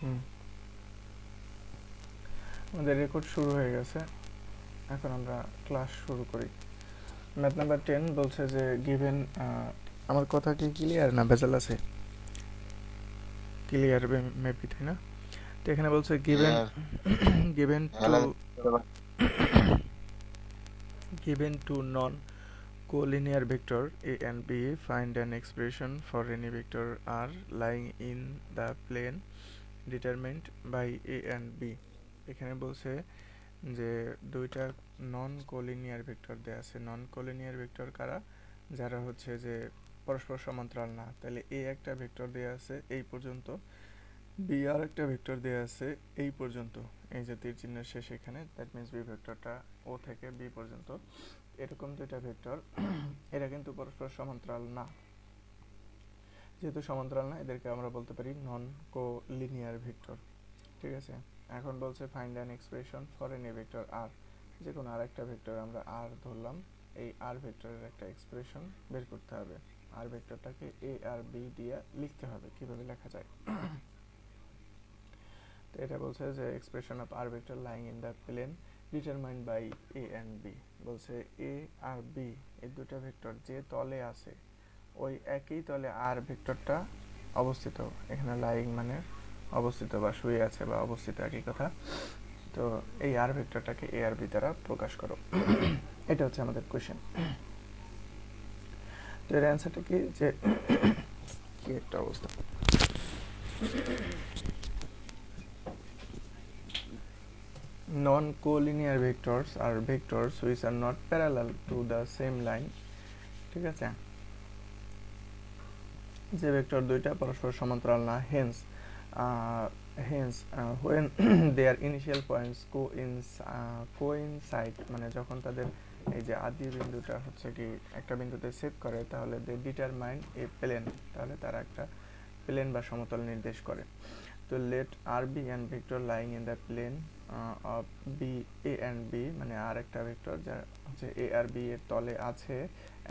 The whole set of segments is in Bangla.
হুম, আমাদের রেকর্ড শুরু হয়ে গেছে। এখন আমরা ক্লাস শুরু করি। ম্যাথ নাম্বার 10 বলছে যে গিভেন, আমার কথা কি ক্লিয়ার না ভেজাল আছে? ক্লিয়ার মেবি, তাই না? তো এখানে বলছে given clear. Given to hello. given two non-collinear vector a and b, find an expression for any vector r lying in the plane determined by a and b. এখানে বলছে যে দুইটা নন কোলিনিয়ার ভেক্টর দেয়া আছে। নন কোলিনিয়ার ভেক্টর কারা? যারা হচ্ছে যে পরস্পর সমান্তরাল না। তাহলে এ একটা ভেক্টর দেয়া আছে এই পর্যন্ত, বি আর একটা ভেক্টর দেয়া আছে এই পর্যন্ত। এই যে তীর চিহ্নের শেষ এখানে, দ্যাট মিন্স বি ভেক্টরটা ও থেকে বি পর্যন্ত। এরকম দুইটা ভেক্টর এরা কিন্তু পরস্পর সমান্তরাল না। যেহেতু সমান্তরাল না, এদেরকে আমরা বলতে পারি নন কোলিনিয়ার ভেক্টর। ঠিক আছে। এখন বলছে find an expression for any vector R. যে কোনো আর একটা ভেক্টর আমরা আর ধরলাম, এই আর ভেক্টরের একটা এক্সপ্রেশন বের করতে হবে। আর ভেক্টরটাকে এ আর বি দিয়ে লিখতে হবে। কিভাবে লেখা যায়? তো এটা বলছে যে expression of r vector lying in the plane determined by a and b. বলছে এ আর বি এই দুটো ভেক্টর যে তলে আছে, ওই একই তলে আর ভেক্টরটা অবস্থিত। এখানে লাইং মানে অবস্থিত বা শুয়ে আছে বা অবস্থিত, একই কথা। তো এই আর ভেক্টরটাকে এ আর বি দ্বারা প্রকাশ করো। এটা হচ্ছে আমাদের কোয়েশ্চেন। তো এর অ্যান্সারটা কি, যে কি একটা অবস্থা। Non-collinear vectors are vectors which are not parallel to the same line. ঠিক আছে, যে ভেক্টর দুইটা পরস্পর সমান্তরাল না, Haynes when their initial points coincide, মানে যখন তাদের এই যে আদি বিন্দুটা হচ্ছে কি একটা বিন্দুতে ছেদ করে, তাহলে they determine a plane, তাহলে তারা একটা প্লেন বা সমতল নির্দেশ করে। তো let R be and vector lying in the plane of b a and B, মানে আর একটা ভেক্টর যা হচ্ছে এ আর বি এর তলে আছে,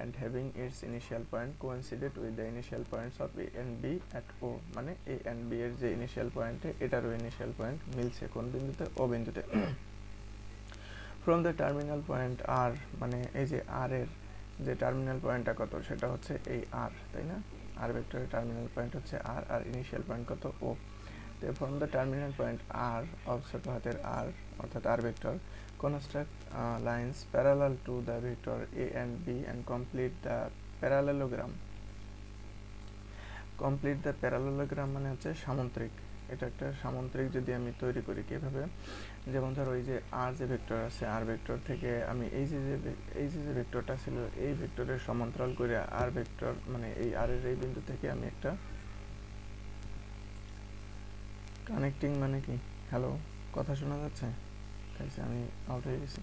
and having its initial point coincided with the initial points of a and b at o, মানে a and b এর যে ইনিশিয়াল পয়েন্টে এটারও ইনিশিয়াল পয়েন্ট মিলছে কোন বিন্দুতে? ও বিন্দুতে। ফ্রম দ্য টার্মিনাল পয়েন্ট আর, মানে এই যে আর এর যে টার্মিনাল পয়েন্টটা কত, সেটা হচ্ছে এই আর, তাই না? আর ভেক্টরের টার্মিনাল পয়েন্ট হচ্ছে আর, আর ইনিশিয়াল পয়েন্ট কত? ও। From the terminal point R of ছোট হাতের আর অর্থাৎ R vector, construct lines parallel to the vector A and B and complete the parallelogram. Complete the parallelogram মানে হচ্ছে সামন্ত্রিক। এটা একটা সামন্ত্রিক যদি আমি তৈরি করি, কীভাবে? যেমন ধরো ওই যে আর যে ভেক্টর আছে, আর ভেক্টর থেকে আমি এই যে ভেক্টরটা ছিল এই ভেক্টরের সমান্তরাল করে আর ভেক্টর, মানে এই আর এর এই বিন্দু থেকে আমি একটা কানেক্টিং, মানে কি, হ্যালো, কথা শোনা যাচ্ছে? তাইছে আমি আউট হয়ে গেছি।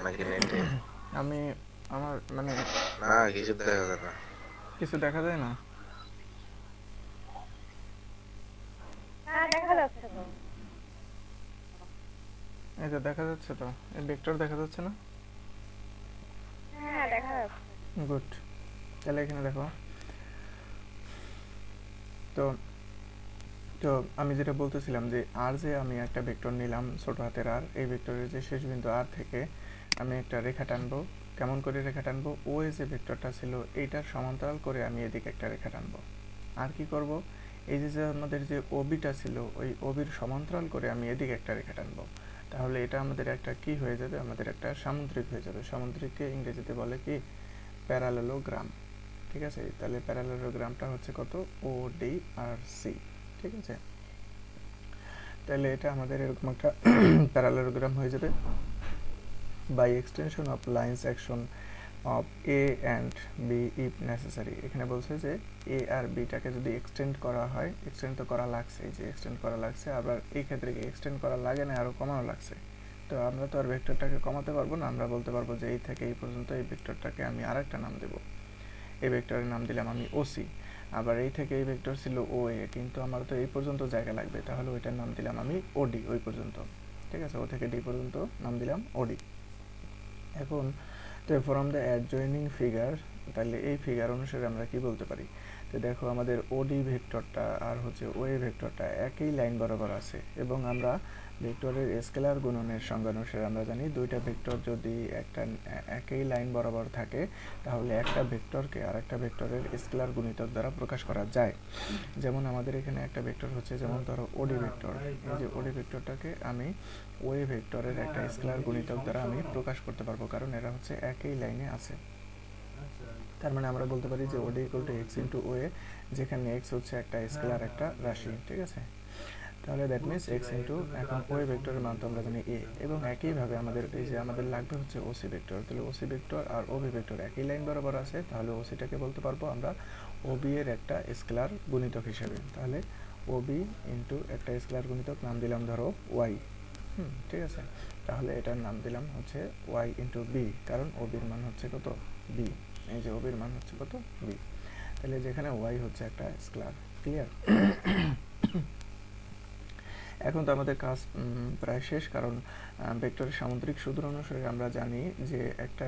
নাকি নেটে? আমি আমার মানে না, কিছু দেখা যায় না। কিছু দেখা যায় না। হ্যাঁ দেখা যাচ্ছে তো। এই তো দেখা যাচ্ছে, তো এই ভেক্টর দেখা যাচ্ছে না? হ্যাঁ দেখা যাচ্ছে। গুড। তাহলে এখানে দেখো, তো তো আমি যেটা বলতেছিলাম যে আর যে আমি একটা ভেক্টর নিলাম ছোট হাতের আর, এই ভেক্টরের যে শেষ বিন্দু আর থেকে আমি একটা রেখা টানবো। কেমন করে রেখা টানবো? ও এ যে ভেক্টরটা ছিল এইটার সমান্তরাল করে আমি এদিকে একটা রেখা টানবো। আর কি করব? এই যে আমাদের যে ওবিটা ছিল, ওই ওবির সমান্তরাল করে আমি এদিকে একটা রেখা টানবো। তাহলে এটা আমাদের একটা কি হয়ে যাবে? আমাদের একটা সামুদ্রিক হয়ে যাবে। সামুদ্রিককে ইংরেজিতে বলে কি? প্যারালেলোগ্রাম। ঠিক আছে, তাহলে প্যারালেলোগ্রামটা হচ্ছে কত? ও ডি আর সি। ঠিক আছে, তাহলে এটা আমাদের এরকম একটা প্যারালেলোগ্রাম হয়ে যাবে by extension of lines action of A and b if necessary. এখানে বলছে যে এ আর বিটাকে যদি এক্সটেন্ড করা হয়, এক্সটেন্ড তো করা লাগছে, এই যে এক্সটেন্ড করা লাগছে, আবার এই ক্ষেত্রে কি এক্সটেন্ড করা লাগে না, আরও কমানো লাগছে। তো আমরা তো আর ভেক্টরটাকে কমাতে পারবো না, আমরা বলতে পারবো যে এই থেকে এই পর্যন্ত এই ভেক্টরটাকে আমি আরেকটা নাম দেবো। এই ভেক্টরের নাম দিলাম আমি ওসি। আবার এই থেকে এই ভেক্টর ছিল ও এ, কিন্তু আমার তো এই পর্যন্ত জায়গা লাগবে, তাহলে ওইটার নাম দিলাম আমি ওডি, ওই পর্যন্ত। ঠিক আছে, ও থেকে ডি পর্যন্ত নাম দিলাম ওডি। এখন তো ফ্রম দ্য অ্যাডজয়নিং ফিগার, তাহলে এই ফিগার অনুসারে আমরা কি বলতে পারি? তো দেখো আমাদের ওডি ভেক্টরটা আর হচ্ছে ওএ ভেক্টরটা একই লাইন বরাবর আছে, এবং আমরা ভেক্টরের স্কেলার গুণনের সংজ্ঞা অনুসারে আমরা জানি দুইটা ভেক্টর যদি একই লাইন বরাবর থাকে তাহলে একটা ভেক্টরকে আর একটা ভেক্টরের স্কেলার গুণিতক দ্বারা প্রকাশ করা যায়। যেমন আমাদের এখানে একটা ভেক্টর হচ্ছে, যেমন ধরো ওডি ভেক্টর, এই যে ওডি ভেক্টরটাকে আমি ওএ ভেক্টরের একটা স্কেলার গুণিতক দ্বারা আমি প্রকাশ করতে পারবো, কারণ এরা হচ্ছে একই লাইনে আছে। তার মানে আমরা বলতে পারি যে OD equal to X into OA, যেখানে এক্স হচ্ছে একটা স্কেলার একটা রাশি। ঠিক আছে, তাহলে দ্যাট মিনস এক্স ইন্টু, এখন ওএ ভেক্টরের মান তো আমরা জানি এ, এবং একইভাবে আমাদের এই যে আমাদের লাগবে হচ্ছে ওসি ভেক্টর। তাহলে ওসি ভেক্টর আর ওবি ভেক্টর একই লাইন বরাবর আছে, তাহলে ওসিটাকে বলতে পারবো আমরা ওবি এর একটা স্কেলার গুণিতক হিসেবে। তাহলে ওবি ইন্টু একটা স্কেলার গুণিতক, নাম দিলাম ধরো ওয়াই। ঠিক আছে, তাহলে এটার নাম দিলাম হচ্ছে ওয়াই ইন্টু বি, কারণ ওবির মান হচ্ছে কত? বি। এই যে ওবির মান হচ্ছে কত? বি। তাহলে যেখানে ওয়াই হচ্ছে একটা স্কেলার। ক্লিয়ার? এখন তো আমাদের কাজ প্রায় শেষ, কারণ ভেক্টরের সামুদ্রিক সূত্র অনুসারে আমরা জানি যে একটা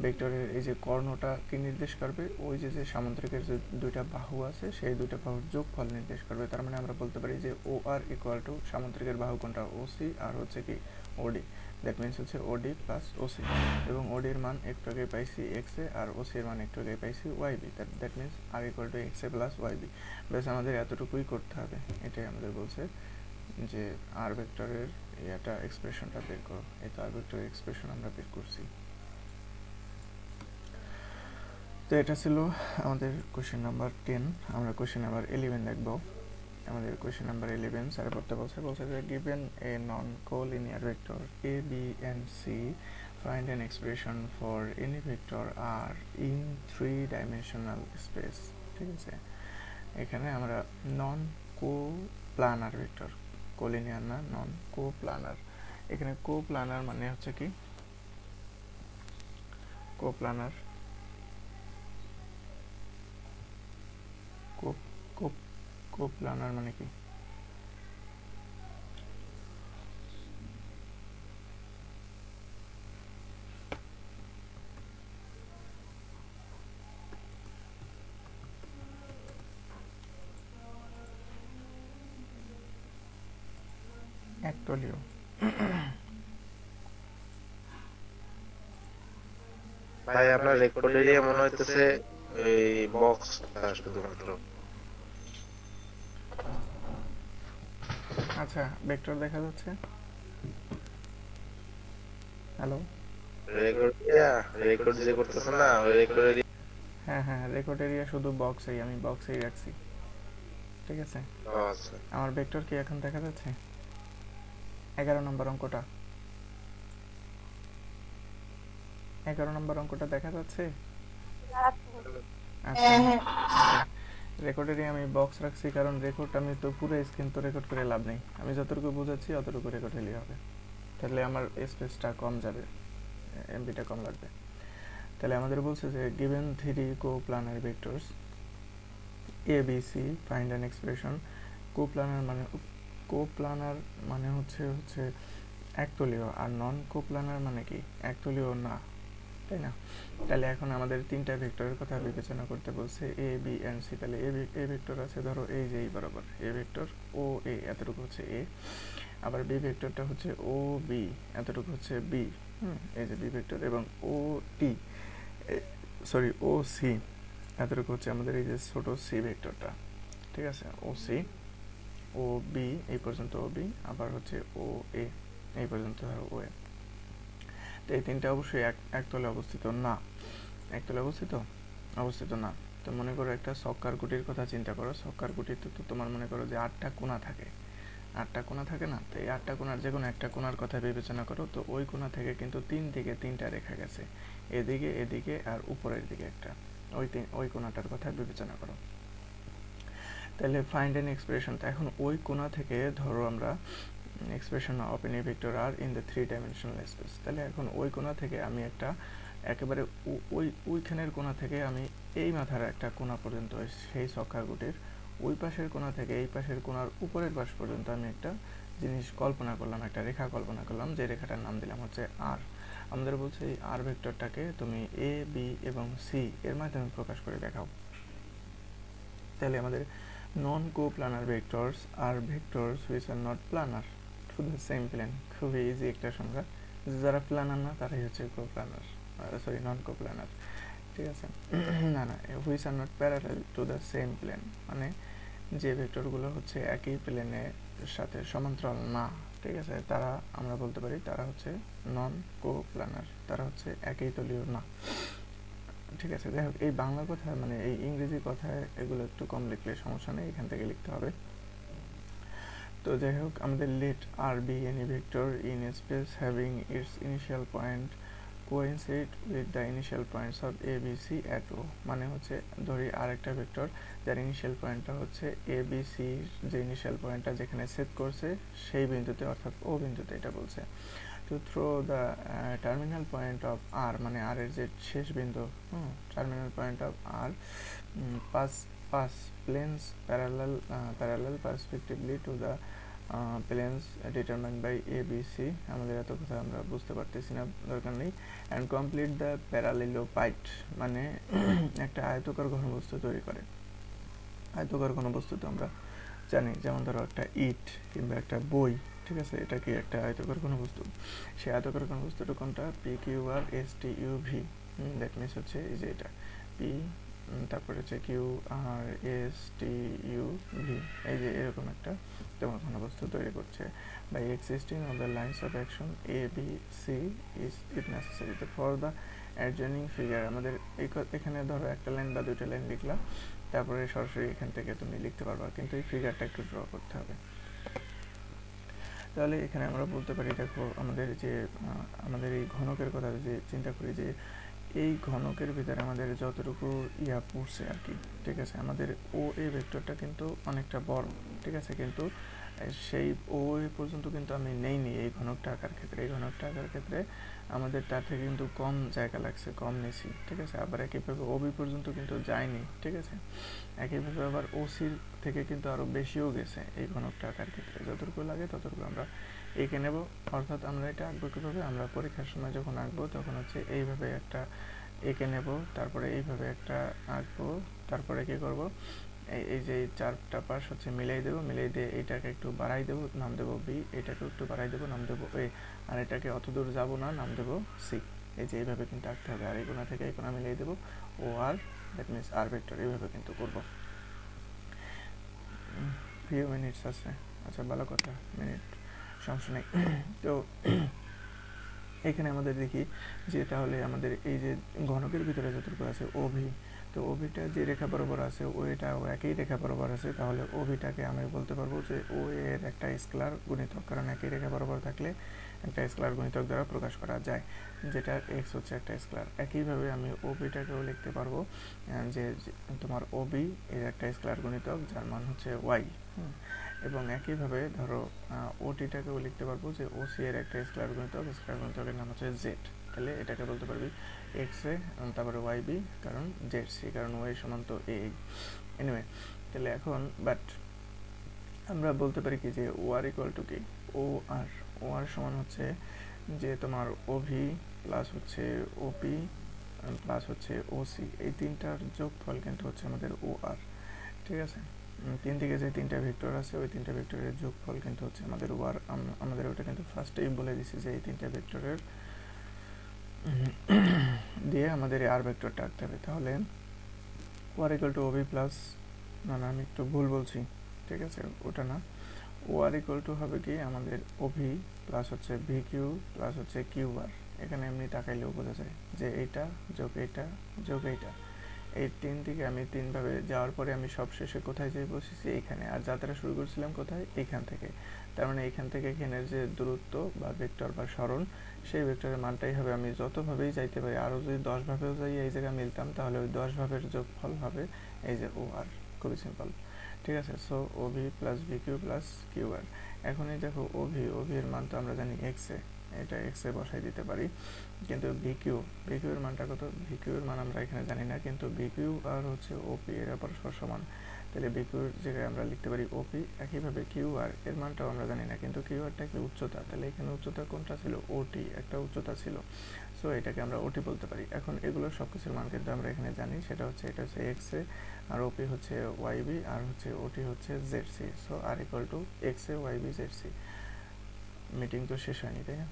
ভেক্টরের এই যে কর্ণটা কি নির্দেশ করবে? ওই যে সামুদ্রিকের যে দুইটা বাহু আছে সেই দুইটা বাহুর যোগফল নির্দেশ করবে। তার মানে আমরা বলতে পারি যে ও আর ইকুয়াল টু সামুদ্রিকের বাহু কোনটা? ওসি আর হচ্ছে কি ওডি। দ্যাট মিনস হচ্ছে ওডি প্লাস ওসি, এবং ওডির মান একটু আগে পাইছি এক্স এ, আর ওসির মান একটু আগে পাইছি y b. That means r equal to x a plus y b. বেশ, আমাদের এতটুকুই করতে হবে, এটাই আমাদের বলছে যে আর ভেক্টরের এটা এক্সপ্রেশনটা বের করো। এই তো আর ভেক্টরের এক্সপ্রেশন আমরা বের করছি। তো এটা ছিল আমাদের কোশ্চেন নাম্বার 10। আমরা কোশ্চেন নাম্বার 11 দেখব। আমাদের কোশ্চেন নাম্বার 11 স্যার পড়তে বলছে যে given a non collinear vector A B and C, find an expression for any vector R in 3 dimensional space. ঠিক আছে, এখানে আমরা নন কোপ্লানার ভেক্টর, কোলিনিয়ার না, নন কোপ্লানার। এখানে কোপ্লানার মানে হচ্ছে কি? কোপ্লানার কোপ্লানার মানে কি? একতলীয়। ভাই আপনার রেকর্ড এরিয়া মনে হইতেছে এই বক্স শুধুমাত্র। আচ্ছা, ভেক্টর দেখা যাচ্ছে? হ্যালো, রেকর্ড যে করতেছে না, ওই রেকর্ড এরিয়া। হ্যাঁ হ্যাঁ, রেকর্ড এরিয়া শুধু বক্সেই, আমি বক্সেই রাখছি। ঠিক আছে, আচ্ছা, আমার ভেক্টর কি এখন দেখা যাচ্ছে? 11 নম্বর অঙ্কটা, 11 নম্বর অঙ্কটা দেখা যাচ্ছে? আচ্ছা, রেকর্ড এরিয়া আমি বক্স রাখছি, কারণ রেকর্ড আমি তো পুরো স্ক্রিন তো রেকর্ড করে লাভ নেই, আমি যতটুকু বুঝাচ্ছি অতটুকু রেকর্ড হলেই হবে, তাহলে আমার স্পেসটা কম যাবে, এমবিটা কম লাগবে। তাহলে আমাদের বলছে যে given 3 coplanar vectors A B C, find an expression. Coplanar মানে হচ্ছে একতলীয়, আর নন কোপ্লানার মানে কি? একতলীয় না, তাই না? তাহলে এখন আমাদের তিনটা ভেক্টরের কথা বিবেচনা করতে বলছে, এ বি এন্ড সি। তাহলে এ ভেক্টর আছে ধরো এই যে এই বরাবর, এ ভেক্টর ও এ, এতটুকু হচ্ছে এ। আবার বি ভেক্টরটা হচ্ছে ও বি, এতটুকু হচ্ছে বি। এই যে বি ভেক্টর, এবং ও টি, সরি ও সি, এতটুকু হচ্ছে আমাদের এই যে ছোট সি ভেক্টরটা। ঠিক আছে, ও সি, ও বি এই পর্যন্ত ও বি, আবার হচ্ছে ও এ এই পর্যন্ত ধরো ও এ। তো এই তিনটা অবশ্যই একতলে অবস্থিত না, একতলে অবস্থিত না। তো মনে করো একটা সক্কার গুটির কথা চিন্তা করো, সক্কার গুটিতে তো তোমার মনে করো যে 8টা কোণা থাকে, 8টা কোণা থাকে না, তো এই 8টা কোণার যে কোনো একটা কোণার কথা বিবেচনা করো। তো ওই কোণা থেকে কিন্তু 3 দিকে 3টা রেখা গেছে, এদিকে এদিকে আর উপরের দিকে একটা, ওই কোণাটার কথা বিবেচনা করো। তাহলে ফাইন্ড অ্যান এক্সপ্রেশন। তো এখন ওই কোণা থেকে ধরো আমরা expression of any vector R in the 3 dimensional space. তাহলে এখন ওই কোণা থেকে আমি একটা একেবারে ওইখানের কোণা থেকে আমি এই মাথার একটা কোণা পর্যন্ত, সেই চক্রাগুটির ওই পাশের কোণা থেকে এই পাশের কোণার উপরের পাশ পর্যন্ত আমি একটা জিনিস কল্পনা করলাম, একটা রেখা কল্পনা করলাম, যে রেখাটার নাম দিলাম হচ্ছে আর। আমাদের বলছে এই আর ভেক্টরটাকে তুমি এ, বি এবং সি এর মাধ্যমে প্রকাশ করে দেখাও। তাহলে আমাদের non coplanar vectors are vectors which are not planar to the same plane. খুবই ইজি একটা সংজ্ঞা, যারা প্লানার না তারাই হচ্ছে কোপ্লানার, সরি নন কোপ্লানার, ঠিক আছে। না না, which are not parallel to the same plane, মানে যে ভেক্টরগুলো হচ্ছে একই প্লেনের সাথে সমান্তরাল না, ঠিক আছে, তারা আমরা বলতে পারি তারা হচ্ছে নন কোপ্লানার, তারা হচ্ছে একই তলীয় না, ঠিক আছে। যাই হোক, এই বাংলা কথায় মানে এই ইংরেজি কথায় এগুলো একটু কম লিখলে সমস্যা নেই, এখান থেকে লিখতে হবে। তো যাই হোক, আমাদের let R be any vector in space having its initial point coincide with the initial points of A B C at O. মানে হচ্ছে ধরি আরেকটা ভেক্টর যার ইনিশিয়াল পয়েন্টটা হচ্ছে এ বি সি, যে ইনিশিয়াল পয়েন্টটা যেখানে সেট করছে সেই বিন্দুতে, অর্থাৎ ও বিন্দুতে এটা বলছে। Through the terminal point of R, মানে আর এর যে শেষ বিন্দু, terminal point of R pass planes parallel respectively to the planes determined by A B C. আমাদের এত কথা আমরা বুঝতে পারতেছি না, দরকার নেই। অ্যান্ড কমপ্লিট দ্য প্যারালেলোপাইড, মানে একটা আয়তকার ঘনবস্তু তৈরি করে। আয়তকার ঘনবস্তু তো আমরা জানি, যেমন ধরো একটা ইট কিংবা একটা বই, ঠিক আছে, এটা কি একটা আয়তকার ঘনবস্তু। সেই আয়তকার ঘনবস্তুটা কোনটা? P Q R S T U V. That means হচ্ছে এই যে এটা পি, তারপরে হচ্ছে Q R S T U V, এই যে এরকম একটা তোমার ঘনবস্তু তৈরি করছে। By existing on the lines of action A B C is it necessary for the adjoining figure. আমাদের এখানে ধরো একটা লাইন বা দুইটা লাইন লিখলাম, তারপরে সরাসরি এখান থেকে তুমি লিখতে পারবা, কিন্তু এই ফিগারটা একটু ড্র করতে হবে। তাহলে এখানে আমরা বলতে পারি, দেখো আমাদের যে আমাদের এই ঘনকের কথা যে চিন্তা করি, যে এই ঘনকের ভিতরে আমাদের যতটুকু ইয়া পড়ছে আর কি, ঠিক আছে, আমাদের ও এ ভেক্টরটা কিন্তু অনেকটা বড়, ঠিক আছে, কিন্তু সেই ও এ পর্যন্ত কিন্তু আমি নেইনি এই ঘনকটা আঁকার ক্ষেত্রে। এই ঘনকটা আঁকার ক্ষেত্রে আমাদের তার থেকে কিন্তু কম জায়গা লাগছে, কম নিছি, ঠিক আছে। আবার একইভাবে ওবি পর্যন্ত কিন্তু যায়নি, ঠিক আছে। একইভাবে আবার ওসির থেকে কিন্তু আরও বেশিও গেছে এই ঘনকটা আঁকার ক্ষেত্রে। যতটুকু লাগে ততটুকু আমরা এঁকে নেব। অর্থাৎ আমরা এটা আঁকবো কীভাবে? আমরা পরীক্ষার সময় যখন আঁকবো তখন হচ্ছে এইভাবে একটা এঁকে নেব, তারপরে এইভাবে একটা আঁকবো, তারপরে কী করব, এই যে চারটা পাশ হচ্ছে মিলাই দেবো, মিলাই দিয়ে এইটাকে একটু বাড়াই দেবো, নাম দেবো বি, এটাকে একটু বাড়াই দেবো, নাম দেবো এ, আর এটাকে অত দূর যাবো না, নাম দেবো সি। এই যে এইভাবে কিন্তু আঁকতে হবে। আর এই কোণা থেকে এই কোণা মিলাই দেবো ও আর, দ্যাট মিনস আর ভেক্টর, এইভাবে কিন্তু করবো। ফিউ মিনিটস আছে, আচ্ছা ভালো কথা, মিনিট সমস্যা নেই। তো এখানে আমাদের দেখি যে তাহলে আমাদের এই যে ঘনকের ভিতরে যতটুকু আছে ওভি, তো ওভিটা যে রেখা বরাবর আছে ওইটাও একই রেখা বরাবর আছে, তাহলে ওভিটাকে আমি বলতে পারবো যে ও এর একটা স্কেলার গুণিতক, কারণ একই রেখা বরাবর থাকলে একটা স্কেলার গুণিতক দ্বারা প্রকাশ করা যায়, যেটা এক্স হচ্ছে একটা স্কেলার। একইভাবে আমি ওবিটাকেও লিখতে পারবো যে তোমার ওবি এর একটা স্কেলার গুণিতক যার মান হচ্ছে ওয়াই। এবং একইভাবে ধরো ওটিটাকেও লিখতে পারবো যে ওসি এর একটা স্কেলার গুণিতক, স্কেলার গুণিতকের নাম হচ্ছে জেড। তাহলে এটাকে বলতে পারবি এক্স এ, তারপরে ওয়াই বি, কারণ জেড সি, কারণ ওয়াই সমান তো এ। এনিওয়ে, তাহলে এখন বাট আমরা বলতে পারি কি যে ও আর ইকুয়াল টু কি, ও আর সমান হচ্ছে যে তোমার ওভি প্লাস হচ্ছে ওপি প্লাস হচ্ছে ওসি, এই তিনটার যোগফল কিন্তু হচ্ছে আমাদের ও আর, ঠিক আছে। তিন দিকে যে তিনটা ভেক্টর আছে ওই তিনটা ভেক্টরের যোগফল কিন্তু হচ্ছে আমাদের ও আর। আমাদের ওটা কিন্তু ফার্স্টেই বলে দিছি যে এই তিনটা ভেক্টরের দিয়ে আমাদের আর ভেক্টরটা আঁকতে হবে। তাহলে ও আর ইকুয়াল টু ওভি প্লাস, না আমি একটু ভুল বলছি, ঠিক আছে, ওটা না, ও আর ইকুয়াল টু হবে কি আমাদের ওভি প্লাস হচ্ছে ভি কিউ প্লাস হচ্ছে কিউ আর। এখানে এমনি তাকাইলেও বোঝা যায় যে এইটা যোগ এইটা যোগ এইটা, এই 3 থেকে আমি 3 ভাবে যাওয়ার পরে আমি সবশেষে কোথায় যাই বসেছি এইখানে, আর যাত্রা শুরু করছিলাম কোথায়, এইখান থেকে। তার মানে এইখান থেকে এখানের যে দূরত্ব বা ভেক্টর বা সরণ, সেই ভেক্টরের মানটাই হবে। আমি যতভাবেই যাইতে পারি, আরও যদি 10 ভাবেও যাই এই জায়গায় মিলতাম, তাহলে ওই 10 ভাবের যোগফল হবে এই যে ও আর। খুবই সিম্পল, ঠিক আছে। So O V plus V Q plus Q R. এখন এই দেখো ও ভি এর মান তো আমরা জানি এক্সে, এটা এক্সে বসাই দিতে পারি, কিন্তু ভিকিউ এর মানটা কত, ভিকিউ এর মান আমরা এখানে জানি না, কিন্তু ভিকিউ আর হচ্ছে ওপি এরা পরস্পর সমান। তাহলে ভিকিউর জায়গায় আমরা লিখতে পারি ওপি। একইভাবে কিউ আর এর মানটাও আমরা জানি না, কিন্তু কিউ আরটা কি উচ্চতা, তাহলে এখানে উচ্চতা কোনটা ছিল, ওটি একটা উচ্চতা ছিল। সো এটাকে আমরা ওটি বলতে পারি। এখন এগুলোর সব কিছুর মান কিন্তু আমরা এখানে জানি, সেটা হচ্ছে এটা হচ্ছে এক্স এ, আর ওপি হচ্ছে ওয়াই বি, আর হচ্ছে ওটি হচ্ছে Z C. So R equal to x A Y B Z C. Meeting তো শেষ হয়নি, তাই না?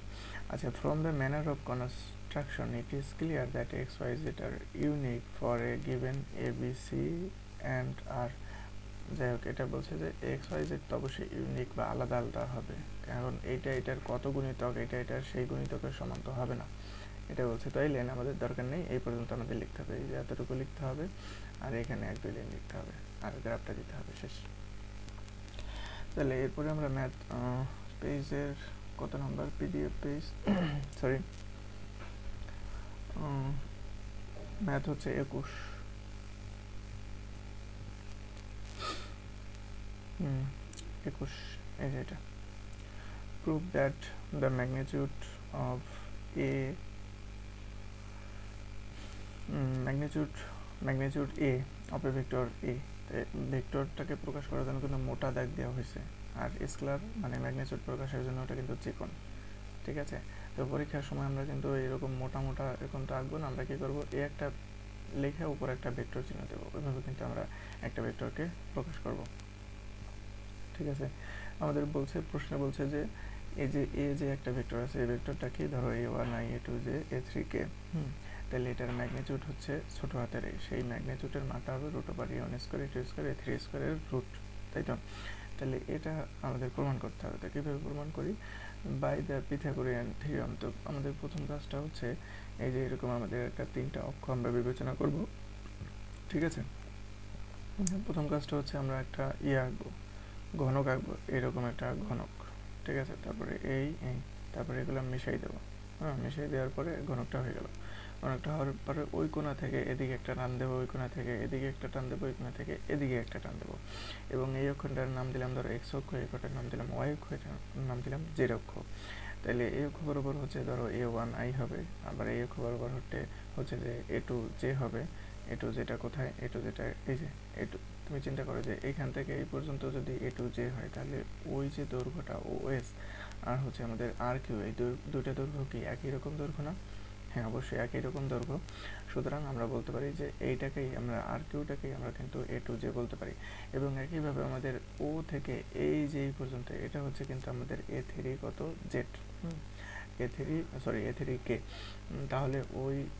আচ্ছা, from the manner of construction it is clear that X Y Z are unique for a given A B C and R. যাই হোক, এটা বলছে যে এক্স ওয়াই জেড তো অবশ্যই ইউনিক বা আলাদা আলাদা হবে, কারণ এইটা এটার কত গুণিতক, এটা এটার সেই গুণিতকের সমান তো হবে না, এটা বলছে। তো এই লাইন আমাদের দরকার নেই, এই পর্যন্ত আমাদের লিখতে হবে, এই যে এতটুকু লিখতে হবে, আর এখানে 1-2 লাইন লিখতে হবে, আর গ্রাফটা দিতে হবে, শেষ। তাহলে এরপরে আমরা ম্যাথ পেজের কত number, PDF page sorry, math হচ্ছে 21। এই যে এটা, prove that the magnitude of a magnitude a of a vector a, ভেক্টরটাকে প্রকাশ করার জন্য কিন্তু মোটা দাগ দেওয়া হয়েছে, আর স্কেলার মানে ম্যাগনিটিউড প্রকাশের জন্য ওটা কিন্তু চিকন, ঠিক আছে। তো পরীক্ষার সময় আমরা কিন্তু এরকম মোটা মোটা এরকম তো আঁকবো না, আমরা কি করবো, এ একটা লেখা উপর একটা ভেক্টর চিহ্ন দেবো, ওইভাবে কিন্তু আমরা একটা ভেক্টরকে প্রকাশ করব, ঠিক আছে। আমাদের বলছে, প্রশ্নে বলছে যে এই যে এ যে একটা ভেক্টর আছে, এই ভেক্টরটাকে ধরো a1 a2 যে a3 কে, তাহলে এটার ম্যাগনিটিউড হচ্ছে ছোট হাতের এ, সেই ম্যাগনিটিউডের মানটা হবে root over a1 square a2 square a3 স্কয়ারের রুট, তাই তো। তাহলে এটা আমাদের প্রমাণ করতে হবে। তো কীভাবে প্রমাণ করি, বাই দ্য পিথাগোরিয়ান থিওরাম। তো আমাদের প্রথম কাজটা হচ্ছে এই যে এরকম আমাদের একটা 3টা অক্ষ আমরা বিবেচনা করব, ঠিক আছে। প্রথম কাজটা হচ্ছে আমরা একটা আঁকবো, ঘনক আঁকবো, এরকম একটা ঘনক, ঠিক আছে। তারপরে এই তারপরে এগুলো মিশাই দেবো, মিশাই দেওয়ার পরে ঘনকটা হয়ে গেল। ঘনকটা হওয়ার পরে ওই কোণা থেকে এদিকে একটা টান দেবো, ওই কোণা থেকে এদিকে একটা টান দেবো, ওই কোণা থেকে এদিকে একটা টান দেবো, এবং এই অক্ষটার নাম দিলাম ধরো এক্স অক্ষ, এই অক্ষটার নাম দিলাম ওয়াই অক্ষ, এটার নাম দিলাম জেড অক্ষ। তাহলে এই অক্ষ বরাবর হচ্ছে ধরো a1 i হবে, আবার এই অক্ষ বরাবর হচ্ছে যে a2 j হবে। a2 যেটা কোথায়, a2 যেটা এই যে a2, তুমি চিন্তা করো যে এইখান থেকে এই পর্যন্ত যদি a2 j হয়, তাহলে ওই যে দৈর্ঘ্যটা OS আর হচ্ছে আমাদের আর কিউ, এই দুইটা দৈর্ঘ্য কি একই রকম দৈর্ঘ্য না? হ্যাঁ, অবশ্যই একই রকম দৈর্ঘ্য। সুতরাং আমরা বলতে পারি যে এইটাকেই আমরা আর কিউটাকেই আমরা কিন্তু a2 j বলতে পারি। এবং একইভাবে আমাদের ও থেকে এই যে এই পর্যন্ত, এটা হচ্ছে কিন্তু আমাদের a3 কত জেড, a3 কে, তাহলে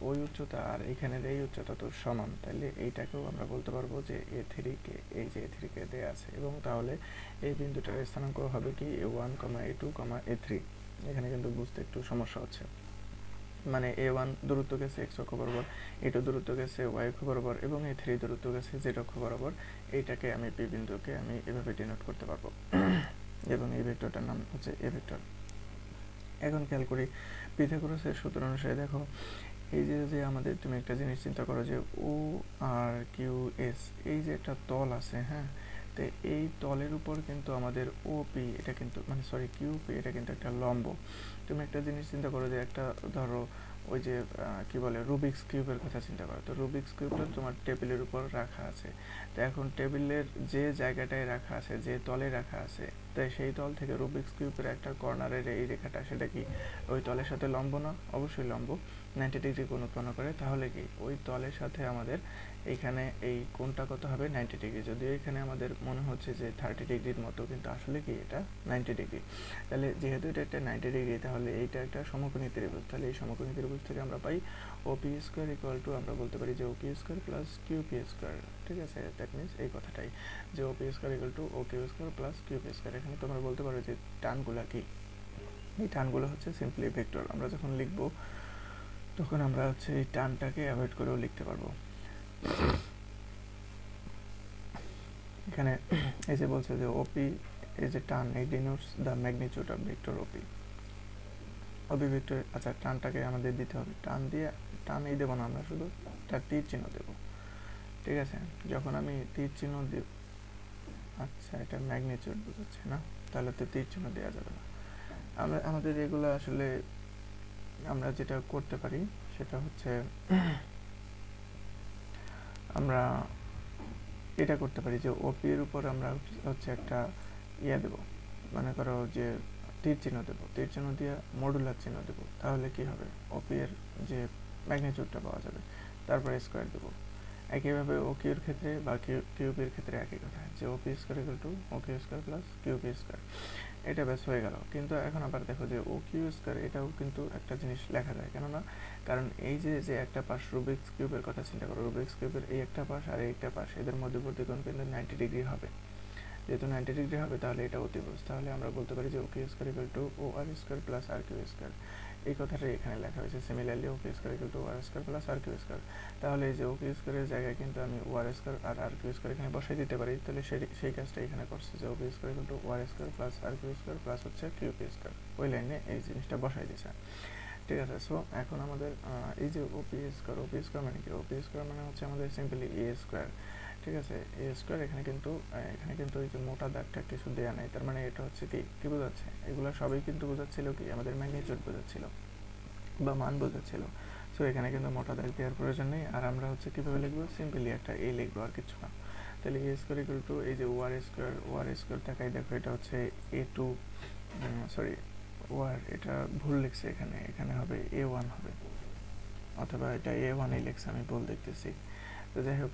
ওই উচ্চতা আর এখানের এই উচ্চতা তো সমান, তাহলে এইটাকেও আমরা বলতে পারবো যে a3 কে, এই যে a3 কে দেয়া আছে, এবং তাহলে এই বিন্দুটার স্থানাঙ্ক হবে কি a1, a2, a3। এখানে কিন্তু বুঝতে একটু সমস্যা হচ্ছে, মানে a1 দূরত্ব গেছে x অক্ষ বরাবর, a2 দূরত্ব গেছে y অক্ষ বরাবর, এবং a3 দূরত্ব গেছে z অক্ষ বরাবর। এইটাকে আমি p বিন্দুকে আমি এভাবে ডিনোট করতে পারবো, এবং এই ভেক্টরটার নাম হচ্ছে a ভেক্টর। এখন খেয়াল করি পিথাগোরাসের সূত্র অনুসারে, দেখো এই যে আমাদের, তুমি একটা জিনিস চিন্তা করো যে ও আর কিউ এস, এই যে একটা তল আছে, হ্যাঁ, তো এই তলের উপর কিন্তু আমাদের ওপি, এটা কিন্তু মানে সরি কিউপি, এটা কিন্তু একটা লম্ব। তুমি একটা জিনিস চিন্তা করো যে একটা ধরো ওই যে কি বলে রুবিক্স কিউবের কথা চিন্তা করো, তো রুবিক্স কিউবটা তোমার টেবিলের উপর রাখা আছে। তো এখন টেবিলের যে জায়গাটায় রাখা আছে, যে তলে রাখা আছে, তাই সেই তল থেকে রুবিক্স কিউবের একটা কর্নারের এই রেখাটা, সেটা কি ওই তলের সাথে লম্ব না? অবশ্যই লম্ব, 90 ডিগ্রি কোণ উৎপন্ন করে। তাহলে কি ওই তলের সাথে আমাদের এইখানে এই কোণটা কত হবে, 90 ডিগ্রি। যদিও এখানে আমাদের মনে হচ্ছে যে 30 ডিগ্রির মতো, কিন্তু আসলে কি এটা 90 ডিগ্রি। তাহলে যেহেতু এটা একটা 90 ডিগ্রি, তাহলে এইটা একটা সমকোণী ত্রিভুজ। তাহলে এই সমকোণী ত্রিভুজ থেকে আমরা পাই ওপি স্কোয়ার ইকুয়াল টু, আমরা বলতে পারি যে OP square plus QP square, ঠিক আছে। দ্যাট মিনস এই কথাটাই যে OP square equal to O Q square plus QP square. এখানে তোমরা বলতে পারো যে টানগুলা কি, এই টানগুলো হচ্ছে সিম্পলি ভেক্টর। আমরা যখন লিখবো তখন আমরা হচ্ছে এই টানটাকে অ্যাভয়েড করেও লিখতে পারবো। এখানে এই যে বলছে যে ওপি is a tan, it denotes the magnitude of vector OP. OP vector, আচ্ছা টানটাকে আমাদের দিতে হবে, টানই দেবো না, আমরা শুধু একটা তীর চিহ্ন দেবো, ঠিক আছে? যখন আমি তীর চিহ্ন দেব, আচ্ছা এটা ম্যাগনিটিউড বোঝাচ্ছে না, তাহলে তো তীর চিহ্ন দেওয়া যাবে না। আমাদের এগুলো আসলে আমরা যেটা করতে পারি সেটা হচ্ছে আমরা এটা করতে পারি যে ওপি এর উপর আমরা হচ্ছে একটা দেব, মনে করো যে তীর চিহ্ন দেবো, তীর চিহ্ন দিয়ে মডুলার চিহ্ন দেবো, তাহলে কি হবে, ওপি এর যে ম্যাগনিটিউডটা পাওয়া যাবে, তারপরে স্কোয়ার দেবো। একইভাবে ওকিউ এর ক্ষেত্রে বা কিউপি এর ক্ষেত্রে একই কথা, যে OP square equal two OQ square plus QP square, এটা ব্যাস হয়ে গেল। কিন্তু এখন আবার দেখো যে ওকিউ স্কোয়ার এটাও কিন্তু একটা জিনিস লেখা যায়, কেননা কারণ এই যে একটা পাশ রুবিক্স কিউবের কথা চিন্তা করো, রুবিক্স কিউবের এই একটা পাশ আর এই একটা পাশ, এদের মধ্যবর্তী কোণ কিন্তু 90 ডিগ্রি হবে। যেহেতু 90 ডিগ্রি হবে তাহলে এটা অতিভুজ, তাহলে আমরা বলতে পারি যে OQ square equal to O R square plus R Q square. এই কথাটাই এখানে লেখা হয়েছে। Similarly OQ square equal to R square plus R Q square. তাহলে এই যে ওকিউ স্কোয়ারের জায়গায় কিন্তু আমি O R square R Q square এখানে বসাই দিতে পারি, তাহলে সেই কাজটা এখানে করছে যে OQ square equal to O R square plus R Q square plus হচ্ছে কিউপি স্কোয়ার, ওই লাইনে এই জিনিসটা বসাই দিয়েছে, ঠিক আছে? সো এখন আমাদের এই যে ওপি স্কোয়ার মানে কি, ওপি স্কোয়ার মানে হচ্ছে আমাদের সিম্পলি এ স্কোয়ার, ঠিক আছে? এ স্কোয়ার এখানে কিন্তু এই যে মোটা দাগটা কিছু দেয়া নাই, তার মানে এটা হচ্ছে কি বোঝাচ্ছে, এগুলো সবই কিন্তু বোঝাচ্ছিল কি আমাদের ম্যাগনিটিউড বোঝাচ্ছিল বা মান বোঝাচ্ছিল। সো এখানে কিন্তু মোটা দাগ দেওয়ার প্রয়োজন নেই, আর আমরা হচ্ছে কিভাবে লিখবো, সিম্পলি একটা এ লিখবো, আর কিছু না। তাহলে এ স্কোয়ার ইকুয়াল টু এই যে ওয়ার স্কোয়ার তাকাই দেখো, এটা হচ্ছে এ টু, সরি ওয়ার, এটা ভুল লিখছে, এখানে হবে এ ওয়ান হবে, অথবা এটা এ ওয়ানই লিখছে, আমি ভুল দেখতেছি। তো যাই হোক,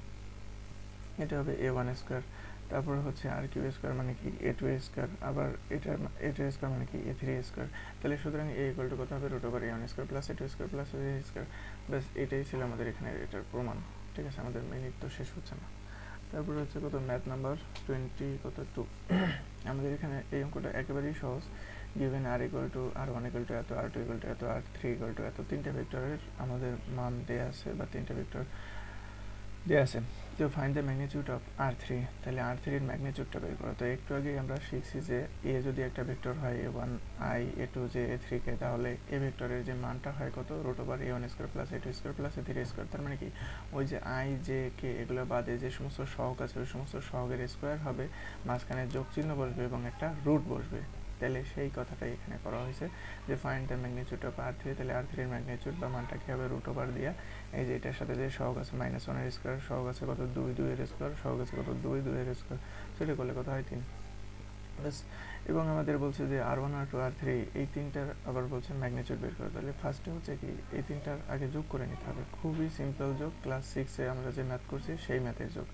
এটা হবে এ ওয়ান স্কোয়ার, তারপর হচ্ছে আর কিউ স্কোয়ার মানে কি এ টু স্কোয়ার, আবার এ টু স্কোয়ার মানে কি এ থ্রি স্কোয়ার। তাহলে সুতরাং এ ইকুয়াল টু কত হবে, root over A one square plus A two square plus A square. ব্যাস এটাই ছিল আমাদের এখানে এটার প্রমাণ, ঠিক আছে? আমাদের মিনিট তো শেষ হচ্ছে না। তারপর হচ্ছে কত, ম্যাথ নাম্বার 22 আমাদের এখানে এই অঙ্কটা একেবারেই সহজ। Given R equal to R one equal to এত, আর টু ইকুয়াল টু এত, আর থ্রি ইকুয়াল টু এত, তিনটা ভেক্টরের আমাদের মান দেয়া আছে বা তিনটা ভেক্টর দেয়া আছে। তো find the magnitude of R three, তাহলে আর থ্রির ম্যাগনিটিউডটা বের করো। তো একটু আগে আমরা শিখছি যে এ যদি একটা ভেক্টর হয় A one I A two J A three K, তাহলে এ ভেক্টরের যে মানটা হয় কত, root over A one square plus A two square plus A three square. তার মানে কি ওই যে আই জে কে এগুলো বাদে যে সমস্ত সহগ আছে ওই সমস্ত সহগের স্কোয়ার হবে, মাঝখানে যোগ চিহ্ন বসবে এবং একটা রুট বসবে। তাহলে সেই কথাটাই এখানে করা হয়েছে যে find the magnitude of R three. তাহলে আর থ্রির ম্যাগনিটিউড বা মানটা কি হবে, রুট ওভার দিয়া এই যে এটার সাথে যে সহগ আছে মাইনাস ওয়ানের স্কোয়ার, সহগ আছে কত, দুই এর স্কোয়ার, সহগ আছে কত, দুই এর স্কোয়ার, সেটা করলে কত হয় 3। ব্যাস। এবং আমাদের বলছে যে আর ওয়ান আর টু আর থ্রি এই তিনটার আবার বলছে ম্যাগনিটিউড বের করে। তাহলে ফার্স্টে হচ্ছে কি এই তিনটার আগে যোগ করে নিতে হবে, খুবই সিম্পল যোগ, ক্লাস 6-এ আমরা যে ম্যাথ করছি সেই ম্যাথের যোগ।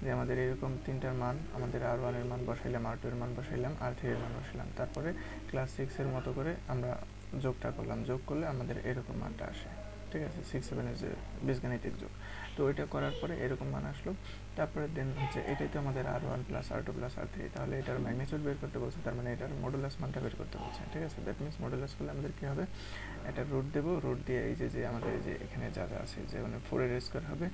যে আমাদের এরকম তিনটার মান, আমাদের আর ওয়ানের মান বসাইলাম, আর টু এর মান বসাইলাম, আর থ্রি এর মান বসাইলাম, তারপরে ক্লাস 6-এর মতো করে আমরা যোগটা করলাম, যোগ করলে আমাদের এরকম মানটা আসে, ঠিক আছে? 6-7-এর যে বীজগাণিতিক যোগ, তো ওইটা করার পরে এরকম মান আসলো। তারপরে দেন হচ্ছে এটাই তো আমাদের আর ওয়ান প্লাস আর টু প্লাস আর থ্রি, তাহলে এটার ম্যাগনিটিউড বের করতে বলছে, তার মানে এটার মডুলাস মানটা বের করতে বলছে, ঠিক আছে? দ্যাট মিনস মডুলাস করলে আমাদের কী হবে, একটা রুট দেবো, রুট দিয়ে এই যে আমাদের এই যে এখানে যা আছে যে মানে 4-এর স্কোয়ার হবে,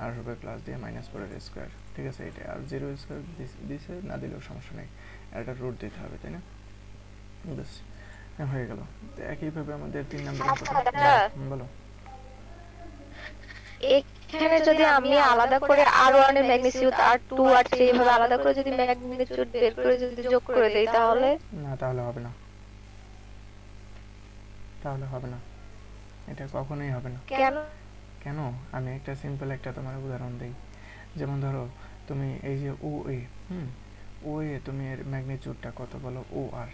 আর হবে প্লাস দিয়ে -4-এর স্কোয়ার, ঠিক আছে? এটা আর 0 স্কোয়ার দিছে না দিলেও সমস্যা নেই, আর একটা রুট দিতে হবে, তাই না? ব্যাস হয়ে গেল। তো একইভাবে আমাদের 3 নম্বর বলো। এখানে যদি আমি আলাদা করে আর ওয়ান এর ম্যাগনিটিউড আর টু আর থ্রি এইভাবে আলাদা করে যদি ম্যাগনিটিউড বের করে যদি যোগ করে দেই তাহলে তাহলে হবে না, এটা কখনোই হবে না। কেন? আমি একটা সিম্পল একটা তোমার উদাহরণ দিই। যেমন ধরো তুমি এই যে ও এ, ও এ তুমি এর ম্যাগনিটিউডটা কত বলো, ও আর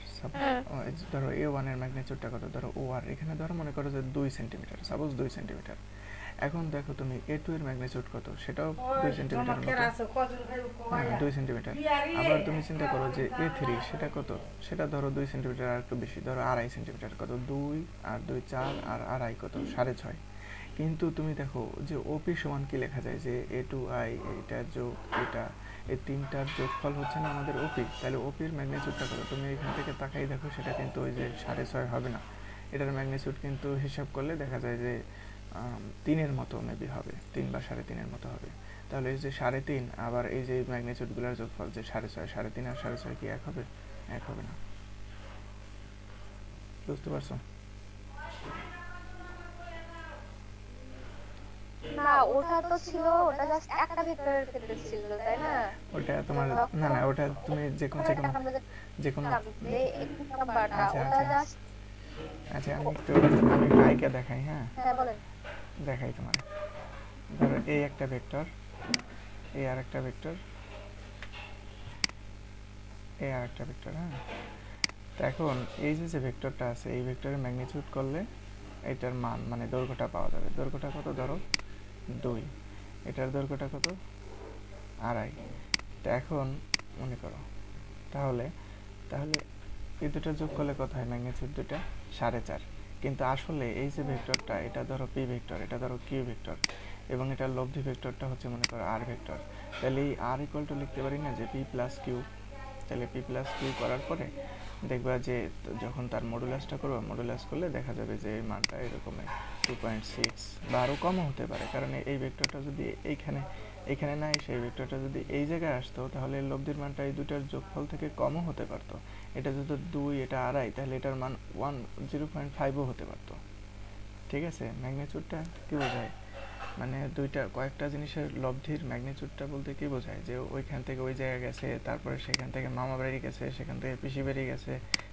ধরো এ ওয়ান এর ম্যাগনিটিউডটা কত, ধরো ও আর এখানে ধরো মনে করো যে 2 সেন্টিমিটার, সাপোজ 2 সেন্টিমিটার। এখন দেখো তুমি এ টু এর ম্যাগনিটিউড কত, সেটাও 2 সেন্টিমিটার মতো, 2 সেন্টিমিটার। আবার তুমি চিন্তা করো যে এ থ্রি সেটা কত, সেটা ধরো 2 সেন্টিমিটার আর একটু বেশি, ধরো 2.5 সেন্টিমিটার, কত 2 আর 2 4 আর 2.5 কত 6.5। কিন্তু তুমি দেখো যে ওপি সমান কি লেখা যায়, যে এ টু আই এটা যোগ এটা, এই তিনটার যোগফল হচ্ছে না আমাদের ওপি। তাহলে ওপির ম্যাগনিটিউডটা কত, তুমি এখান থেকে তাকাই দেখো, সেটা কিন্তু ওই যে 6.5 হবে না, এটার ম্যাগনিটিউড কিন্তু হিসাব করলে দেখা যায় যে 3-এর মতো মেবি হবে, 3 বা 3.5-এর মতো হবে। তাহলে এই যে 3.5 আবার এই যে ম্যাগনিটিউডগুলোর যোগফল যে 6.5, 3.5 আর 6.5 কি এক হবে? এক হবে না। বুঝতে পারছো? না, ওটা তো ছিল, ওটা জাস্ট একটা ভেক্টরের ক্ষেত্রে ছিল, তাই না? ওটা তোমার না না, ওটা তুমি যে কোনো যে কোনো যে এই নাম্বারটা আচ্ছা ওটা আচ্ছা জাস্ট। আচ্ছা, আমি আইকে দেখাই। হ্যাঁ, হ্যাঁ বলেন। দেখাই তোমার। ধরো এই একটা ভেক্টর, এই আর একটা ভেক্টর, এই আর একটা ভেক্টর। হ্যাঁ, তো এখন এই যে ভেক্টরটা আছে, এই ভেক্টরের ম্যাগনিটিউড করলে এটার মান মানে দৈর্ঘ্যটা পাওয়া যাবে। দৈর্ঘ্যটা কত? ধরো 2, এটার দৈর্ঘ্যটা কত? 2.5। তো এখন মনে করো তাহলে তাহলে এই দুটো যোগ করলে কত হয়? ম্যাগনিটিউড দুটা 4.5। কিন্তু আসলে এই যে ভেক্টরটা, এটা ধরো পি ভেক্টর, এটা ধরো কিউ ভেক্টর, এবং এটার লব্ধি ভেক্টরটা হচ্ছে মনে করো আর ভেক্টর। তাহলে এই আর ইকুয়াল টু লিখতে পারি না যে পি প্লাস কিউ। তাহলে পি প্লাস কিউ করার পরে দেখবা যে যখন তার মডুলাসটা করবো, মডুলাস করলে দেখা যাবে যে এই মানটা এরকমের 2.6 বা আরও কমও হতে পারে। কারণ এই ভেক্টরটা যদি এইখানে না এসে এই ভেক্টরটা যদি এই জায়গায় আসতো, তাহলে লব্ধির মানটা এই দুটার যোগফল থেকে কমও হতে পারতো। এটা যদি 2, এটা 2.5, তাহলে এটার মান 0.5ও হতে পারতো। ঠিক আছে? ম্যাগনিটিউডটা কি বোঝায়? মানে কয়েকটা জিনিসের লব্ধির ম্যাগনিটিউডটা বলতে কি বোঝায়? যে ওইখান থেকে ওই জায়গায় গেছে, তারপরে সেখান থেকে মামা বাড়ি গেছে, সেখান থেকে পিসি বাড়ি গেছে,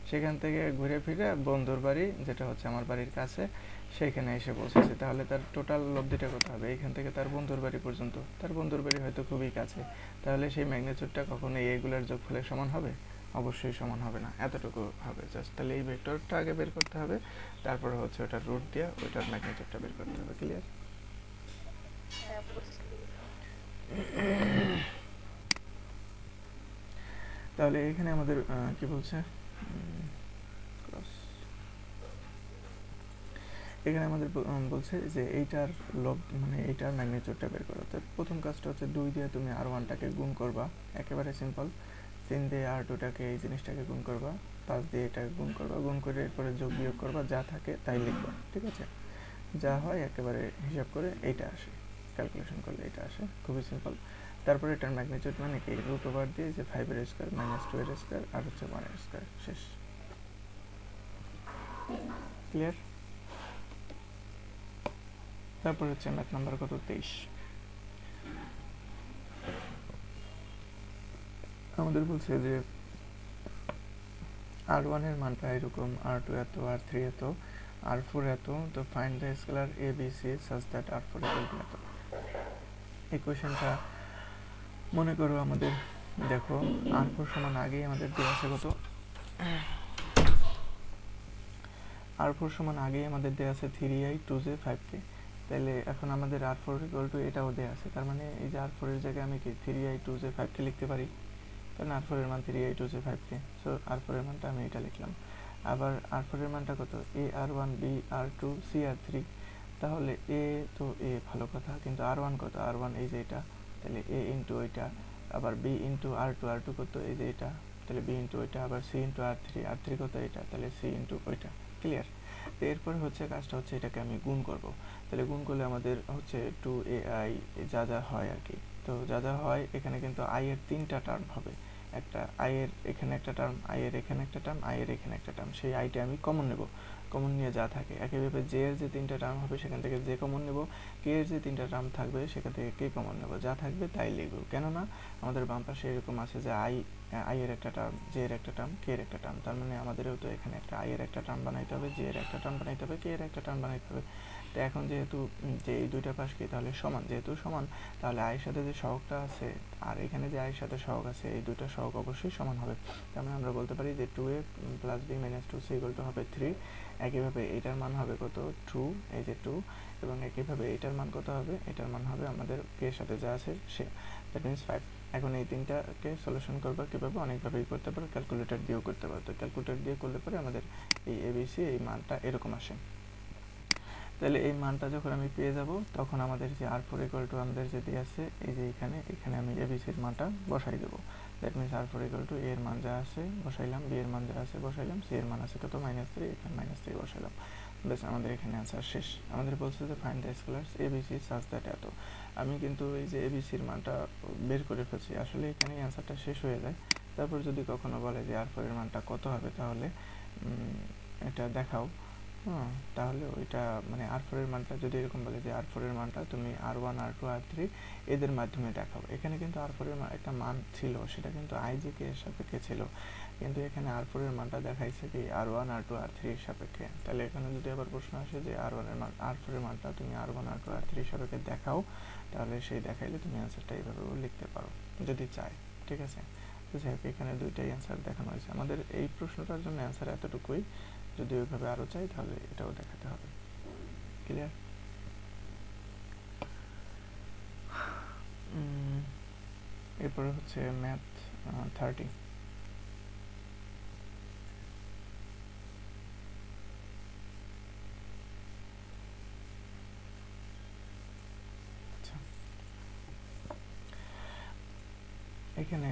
সেখান থেকে ঘুরে ফিরে বন্ধুর বাড়ি, যেটা হচ্ছে আমার বাড়ির কাছে, সেইখানে এসে পৌঁছেছে। তাহলে তার টোটাল লব্ধিটা কত হবে? এইখান থেকে তার বন্ধুর বাড়ি পর্যন্ত। তার বন্ধুর বাড়ি হয়তো খুবই কাছে, তাহলে সেই ম্যাগনিটিউডটা কখনো এইগুলোর যোগফলের সমান হবে? অবশ্যই সমান হবে না, এতটুকু হবে জাস্ট। তাহলে এই ভেক্টরটা আগে বের করতে হবে, তারপরে হচ্ছে ওটার রুট দিয়ে ওইটার ম্যাগনিটিউডটা বের করতে হবে। ক্লিয়ার? তাহলে এখানে আমাদের কি বলছে, এখানে আমাদের বলছে যে এইটার মানে এইটার ম্যাগনিটিউডটা বের করো। তো প্রথম কাজটা হচ্ছে 2 দিয়ে তুমি r1টাকে গুণ করবা, একেবারে সিম্পল। 3 দিয়ে r2টাকে এই জিনিসটাকে গুণ করবা, 5 দিয়ে এটাকে গুণ করবা, গুণ করে এরপরে যোগ বিয়োগ করবা, যা থাকে তাই লিখবা। ঠিক আছে? যা হয় একেবারে হিসাব করে এইটা আসে, ক্যালকুলেশন করলে এটা আসে, খুবই সিম্পল। তারপরে এটার ম্যাগনিটিউড মানে কি? রুট ওভার দিয়ে যে 5 এর স্কয়ার মাইনাস 2 এর স্কয়ার আর হচ্ছে 1 এর স্কয়ার, শেষ। ক্লিয়ার? তারপর হচ্ছে ম্যাথ নাম্বার কত? 23। আমাদের বলছে যে r1 এর মানটা এরকম, r2 এত, r3 এত, r4 এত, তো find the scalar a b c such that r4 equal to এত। এই কোয়েশ্চেনটা মনে করো আমাদের, দেখো r4 সমান আগেই আমাদের দেওয়া আছে কত? r4 সমান আগেই আমাদের দেওয়া আছে 3i 2j 5k। তাহলে এখন আমাদের r4 ইকুয়াল টু এটাও দেওয়া আছে, তার মানে এই যে r4 এর জায়গায় আমি কি 3i 2j 5k লিখতে পারি। কারণ r4 এর মান 3i 2j 5k, so r4 এর মানটা আমি এটা লিখলাম। আবার r4 এর মানটা কত? a r1 b r2 c r3। তাহলে a তো a ভালো কথা, কিন্তু r1 কত? r1 এই যে এটা, তাহলে a ইন্টু ওইটা, আবার b ইন্টু r2, r2 কত? এই যে এটা, তাহলে b ইন্টু ওইটা, আবার c ইন্টু r3, r3 কত? এটা, তাহলে c ইন্টু ওইটা। ক্লিয়ার? তো এরপরে হচ্ছে কাজটা হচ্ছে এটাকে আমি গুণ করব। তাহলে গুণ করলে আমাদের হচ্ছে 2ai যা যা হয় আর কি। তো যা যা হয় এখানে কিন্তু i এর 3টা টার্ম হবে। একটা i এর এখানে একটা টার্ম, i এর এখানে একটা টার্ম, i এর এখানে একটা টার্ম, সেই আইটা আমি কমন নেব। কমন নিয়ে যা থাকে, একইভাবে j এর যে 3টা টার্ম হবে সেখান থেকে j কমন নেব, k এর যে 3টা টার্ম থাকবে সেখান থেকে k কমন নেব, যা থাকবে তাই লিখব। কেননা আমাদের বাম পাশে এরকম আছে যে i এর একটা টার্ম, j এর একটা টার্ম, k এর একটা টার্ম, তার মানে আমাদেরও তো এখানে একটা i এর একটা টার্ম বানাইতে হবে, j এর একটা টার্ম বানাইতে হবে, k এর একটা টার্ম বানাইতে হবে। তো এখন যেহেতু যে এই দুইটা পাশ কি তাহলে সমান, যেহেতু সমান তাহলে i এর সাথে যে সহগটা আছে আর এখানে যে i এর সাথে সহগ আছে, এই দুইটা সহগ অবশ্যই সমান হবে। তার মানে আমরা বলতে পারি যে 2a plus b minus 2c equal to হবে 3। একইভাবে এটার মান হবে কত? 2, এই যে 2, এবং একইভাবে এটার মান কত হবে? এটার মান হবে আমাদের k এর সাথে যা আছে সে, দ্যাট মিনস 5। এখন এই তিনটাকে সলিউশন করবা কীভাবে? অনেকভাবেই করতে পারো, ক্যালকুলেটর দিয়েও করতে পারো। তো ক্যালকুলেটর দিয়ে করলে পরে আমাদের এই এবিসি এই মানটা এরকম আসে। তাহলে এই মানটা যখন আমি পেয়ে যাব, তখন আমাদের যে r4 ইকুয়াল টু আমাদের যেটি আছে এই যে এখানে আমি এবিসির মানটা বসাই দেবো। That means r4 equal to a এর মান যা আছে বসাইলাম, b এর মান যা আছে বসাইলাম, c এর মান আছে কত? -3, এখানে -3 বসাইলাম। ব্যাস আমাদের এখানে অ্যান্সার শেষ। আমাদের বলছে যে find the scalars ABC such that এত। আমি কিন্তু এই যে এবিসির মানটা বের করে ফেলছি, আসলে এখানেই অ্যান্সারটা শেষ হয়ে যায়। তারপর যদি কখনো বলে যে আর4 এর মানটা কত হবে, তাহলে এটা দেখাও, তাহলে ওইটা মানে আর4 এর মানটা যদি এরকম বলে যে আর4 এর মানটা তুমি আর1 আর2 আর3 এদের মাধ্যমে দেখাও। এখানে কিন্তু আর4 এর একটা মান ছিল, সেটা কিন্তু আইজেকে এর সাপেক্ষে ছিল, কিন্তু এখানে আর4 এর মানটা দেখাইছে কি আর1 আর2 আর3 এর সাপেক্ষে। তাহলে এখানে যদি আবার প্রশ্ন আসে যে আর1 এর মান আর4 এর মানটা তুমি আর1 আর2 আর3 এর সাপেক্ষে দেখাও, তাহলে সেই দেখাইলে তুমি অ্যান্সারটা এইভাবেও লিখতে পারো যদি চাই, ঠিক আছে। তো যাই হোক, এখানে দুইটাই অ্যান্সার দেখানো হয়েছে। আমাদের এই প্রশ্নটার জন্য অ্যান্সার এতটুকুই, যদি ওইভাবে আরও চাই তাহলে এটাও দেখাতে হবে। ক্লিয়ার? এরপরে হচ্ছে ম্যাথ 30। এখানে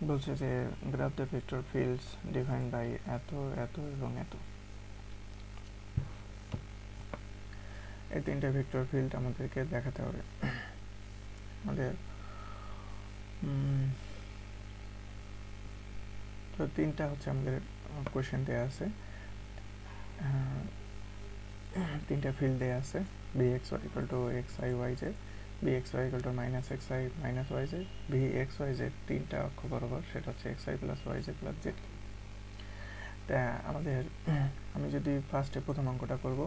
বলছে যে graph the vector fields defined by এত এত এবং এত। এই তিনটা ভেক্টর ফিল্ড আমাদেরকে দেখাতে হবে। আমাদের তো তিনটা হচ্ছে আমাদের কোয়েশ্চেন দেওয়া আছে, তিনটা ফিল্ড দেওয়া আছে, bxy equal to xi yj, bxy equal to minus xi minus yj, bxyz তিনটা অক্ষ বরাবর, সেটা হচ্ছে xi plus yj plus z। তা আমাদের আমি যদি ফার্স্টে প্রথম অঙ্কটা করব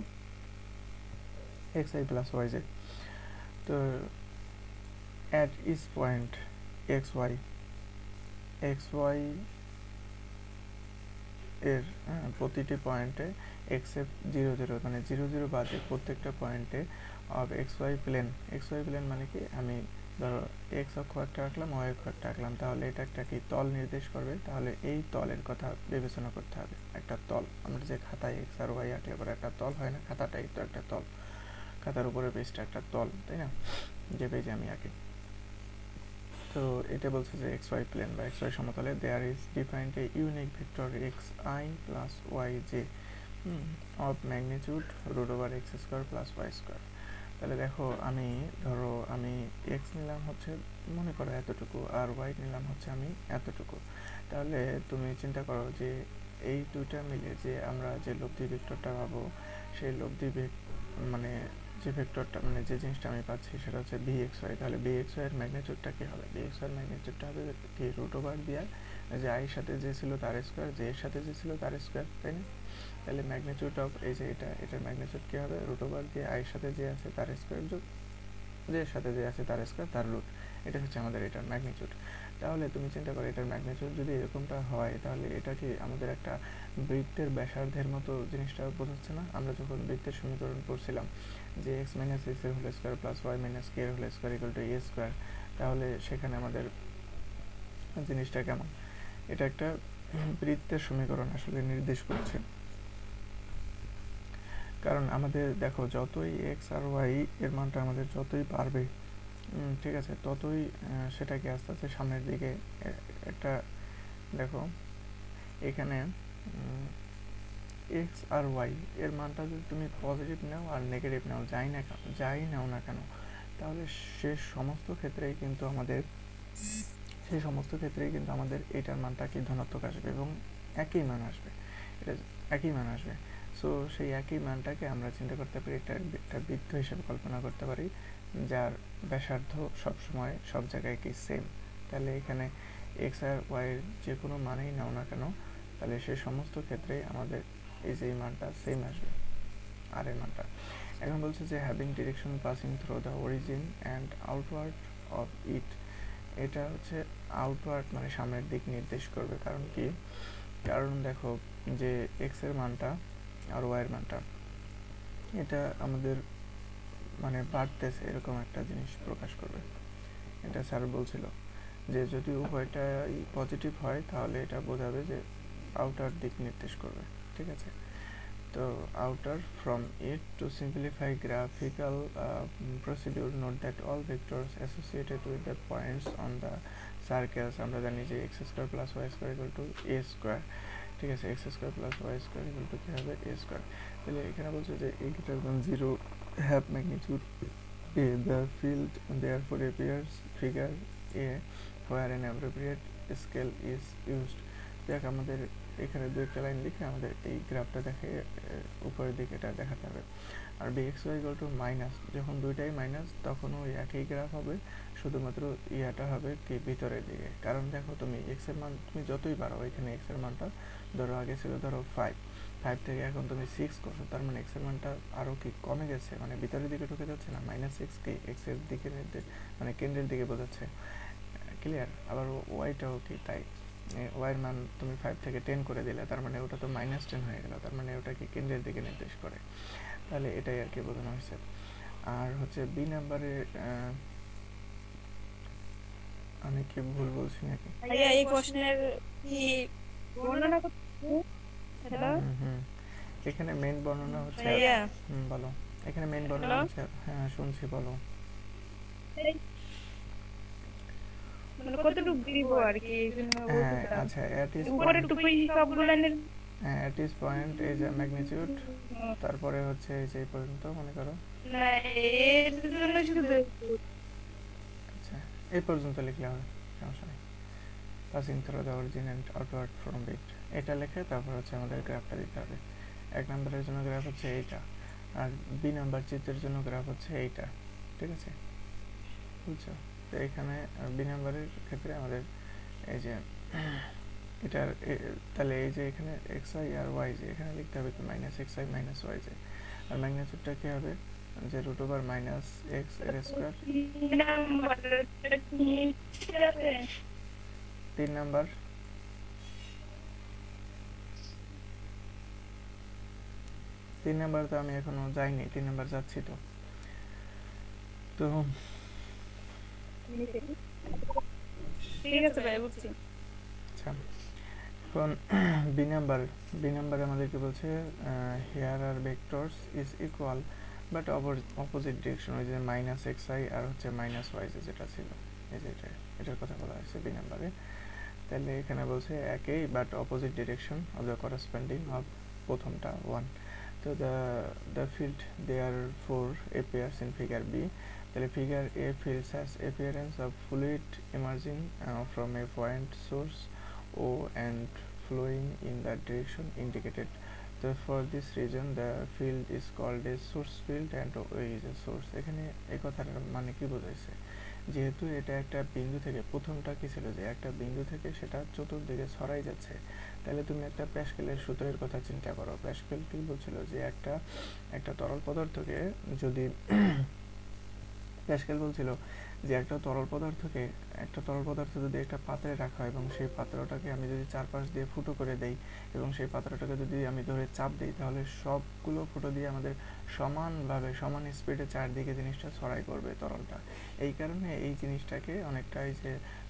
xi plus yz, তো at each point xy এর প্রতিটি পয়েন্টে এক্সেপ্ট 0 0 মানে 0 0 বাদে প্রত্যেকটা পয়েন্টে অফ xy প্লেন মানে কি, আমি ধরো এক্স অক্ষ একটা রাখলাম, ওয়াই অক্ষ একটা রাখলাম, তাহলে এটা একটা কি তল নির্দেশ করবে। তাহলে এই তলের কথা বিবেচনা করতে হবে। একটা তল, আমরা যে খাতায় এক্স আর ওয়াই আঁকলে পরে একটা তল হয় না, খাতাটাই তো একটা তল, খাতার উপরে পেজটা একটা তল, তাই না, যে পেজে আমি আঁকি। তো এটা বলছে যে xy প্লেন বা xy সমতলে there is defined a unique vector xi plus yj of magnitude root over x square plus Y square. তাহলে দেখো, আমি ধরো আমি এক্স নিলাম হচ্ছে মনে করো এতটুকু, আর ওয়াই নিলাম হচ্ছে আমি এতটুকু। তাহলে তুমি চিন্তা করো যে এই দুইটা মিলে যে আমরা যে লব্ধি ভেক্টরটা পাবো, সেই লব্ধি মানে যে ভেক্টরটা মানে যে জিনিসটা আমি পাচ্ছি সেটা হচ্ছে bxy। তাহলে bxy এর ম্যাগনিটিউডটা কি হবে? bxy এর ম্যাগনিটিউডটা হবে কি রুট ওভার দিয়ে যে i এর সাথে যে ছিল তার স্কয়ার, যে এর সাথে যে ছিল তার স্কয়ার, তাই না? তাহলে ম্যাগনিটিউড অফ এই যে এটার ম্যাগনিটিউড কি হবে? রুট ওভার দিয়ে i এর সাথে যে আছে তার স্কয়ার যোগ যে এর সাথে যে আছে তার স্কয়ার তার রুট। এটা হচ্ছে আমাদের এটার ম্যাগনিটিউড। তাহলে তুমি চিন্তা করো, এটার ম্যাগনিটিউড যদি এরকমটা হয়, তাহলে এটা কি আমাদের একটা বৃত্তের ব্যাসার্ধের মতো জিনিসটা বোঝাচ্ছে না? আমরা যখন বৃত্তের সমীকরণ পড়ছিলাম যে এক্স মাইনাস এক্স এর whole square plus Y minus K এর whole square equal to A square, তাহলে সেখানে আমাদের জিনিসটা কেমন? এটা একটা বৃত্তের সমীকরণ আসলে নির্দেশ করছে। কারণ আমাদের দেখো, যতই এক্স আর ওয়াই এর মানটা আমাদের যতই বাড়বে, ঠিক আছে, ততই সেটাকে আস্তে আস্তে সামনের দিকে একটা, দেখো এখানে এক্স আর ওয়াই এর মানটা যদি তুমি পজিটিভ নাও আর নেগেটিভ নাও, যাই নাও না কেন, তাহলে সে সমস্ত ক্ষেত্রেই কিন্তু আমাদের এটার মানটা কি ধনাত্মক আসবে এবং একই মান আসবে, এটা একই মান আসবে। সো সেই একই মানটাকে আমরা চিন্তা করতে পারি একটা বৃত্ত হিসেবে কল্পনা করতে পারি, যার ব্যাসার্ধ সবসময় সব জায়গায় কি সেম। তাহলে এখানে এক্স আর ওয়াইয়ের যে কোনো মানেই নাও না কেন, তাহলে সেই সমস্ত ক্ষেত্রে আমাদের এই যে মানটা সেম আসবে, আর এর মানটা। এখন বলছে যে having direction passing through the origin and outward of it, এটা হচ্ছে আউটওয়ার্ড মানে সামনের দিক নির্দেশ করবে। কারণ কি? কারণ দেখো যে এক্স এর মানটা আর ওয়াই এর মানটা এটা আমাদের মানে বাড়তেছে এরকম একটা জিনিস প্রকাশ করবে। এটা স্যার বলছিল যে যদি উভয়টাই পজিটিভ হয় তাহলে এটা বোঝাবে যে আউটার দিক নির্দেশ করবে, ঠিক আছে। তো outer from it to simplify graphical procedure, note that all vectors associated with the points on the circles, আমরা জানি যে X square plus Y square equal to A square, ঠিক আছে, X square plus Y square equal to কি হবে এ স্কোয়ার। তাহলে এখানে বলছে যে A greater than 0 have magnitude A, the field therefore appears figure A where an appropriate scale is used. দেখ আমাদের এখানে দু একটা লাইন লিখে আমাদের এই গ্রাফটা দেখে উপরের দিকে এটা দেখাতে হবে। আর B X Y equal to minus, যখন দুইটাই মাইনাস তখন ওই একই গ্রাফ হবে, শুধুমাত্র ইয়াটা হবে কি ভিতরের দিকে। কারণ দেখো তুমি এক্স এর মান তুমি যতই পারো, এখানে এক্স এর মানটা ধরো আগে ছিল ধরো 5 থেকে এখন তুমি 6 করছো, তার মানে এক্স এর মানটা আরও কি কমে গেছে, মানে ভিতরের দিকে ঢুকে যাচ্ছে না। -6 কি এক্স এর দিকে মানে কেন্দ্রের দিকে বোঝাচ্ছে, ক্লিয়ার। আবার ওয়াইটাও কি তাই, ওয়াইয়ের মান তুমি 5 থেকে 10 করে দিলে, তার মানে ওটা তো -10 হয়ে গেল, তার মানে ওটা কি কেন্দ্রের দিকে নির্দেশ করে। তাহলে এটাই আর কি বোঝানো হয়েছে। আর হচ্ছে বি নাম্বারে আমি কি ভুল বলছি নাকি? এই প্রশ্নের কি বর্ণনা এখানে মেইন বর্ণনা হচ্ছে, বলো এখানে মেইন বর্ণনা হচ্ছে, হ্যাঁ শুনছি বলো। মানে কতটুকু দিব আর কি আচ্ছা এট ইজ উপরে টুকুই সবগুলো এট ইজ পয়েন্ট এই যে ম্যাগনিটিউড, তারপরে হচ্ছে এই যে পর্যন্ত মনে করো না এর জন্য শুধু আচ্ছা এই পর্যন্ত লিখলে হবে, সমস্যা নেই। Passing through the origin and outward from it, এটা লিখে তারপর হচ্ছে আমাদের গ্রাফটা দিতে হবে। 1 নম্বরের জন্য গ্রাফ হচ্ছে এইটা, আর বি নাম্বার চিত্রের জন্য গ্রাফ হচ্ছে এইটা, ঠিক আছে বুঝছো? তো এখানে বি নাম্বারের ক্ষেত্রে আমাদের এই যে এটার তাহলে এই যে এখানে এক্স ওয়াই আর ওয়াই যে এখানে লিখতে হবে কি -xi -y যে, আর ম্যাগনিটিউডটা কি হবে যে √(-x) এর স্কয়ার। 3 নাম্বার তো আমি এখনো যাইনি, 3 নাম্বার যাচ্ছি তো। তো ঠিক আছে ভাই বুঝছি। আচ্ছা এখন বি নাম্বারে আমাদেরকে বলছে here are vectors is equal but opposite direction, ওই যে -xi আর হচ্ছে -y যেটা ছিল, এই যে এটার কথা বলা হয়েছে বি নাম্বারে। তাহলে এখানে বলছে একই but opposite direction of the corresponding of প্রথমটা 1। তো the field therefore appears in figure B. তাহলে figure A fields has appearance of fluid emerging from a point source O and flowing in the direction indicated. So for this reason the field is called a source field and O is a source. এখানে এই কথাটার মানে কি বোঝাইছে, যেহেতু এটা একটা বিন্দু থেকে, প্রথমটা কি ছিল যে একটা বিন্দু থেকে সেটা চতুর্দিকে ছড়াই যাচ্ছে, তাহলে তুমি একটা প্যাসকেলের সূত্রের কথা চিন্তা করো। প্যাসকেল কি বলছিল যে একটা তরল পদার্থকে যদি প্যাসকেল বলছিল যে একটা তরল পদার্থ যদি একটা পাত্রে রাখা হয় এবং সেই পাত্রটাকে আমি যদি চারপাশ দিয়ে ফুটো করে দেই এবং সেই পাত্রটাকে যদি আমি ধরে চাপ দিই, তাহলে সবগুলো ফুটো দিয়ে আমাদের সমানভাবে সমান স্পিডে চারদিকে জিনিসটা ছড়াই করবে তরলটা। এই কারণে এই জিনিসটাকে অনেকটা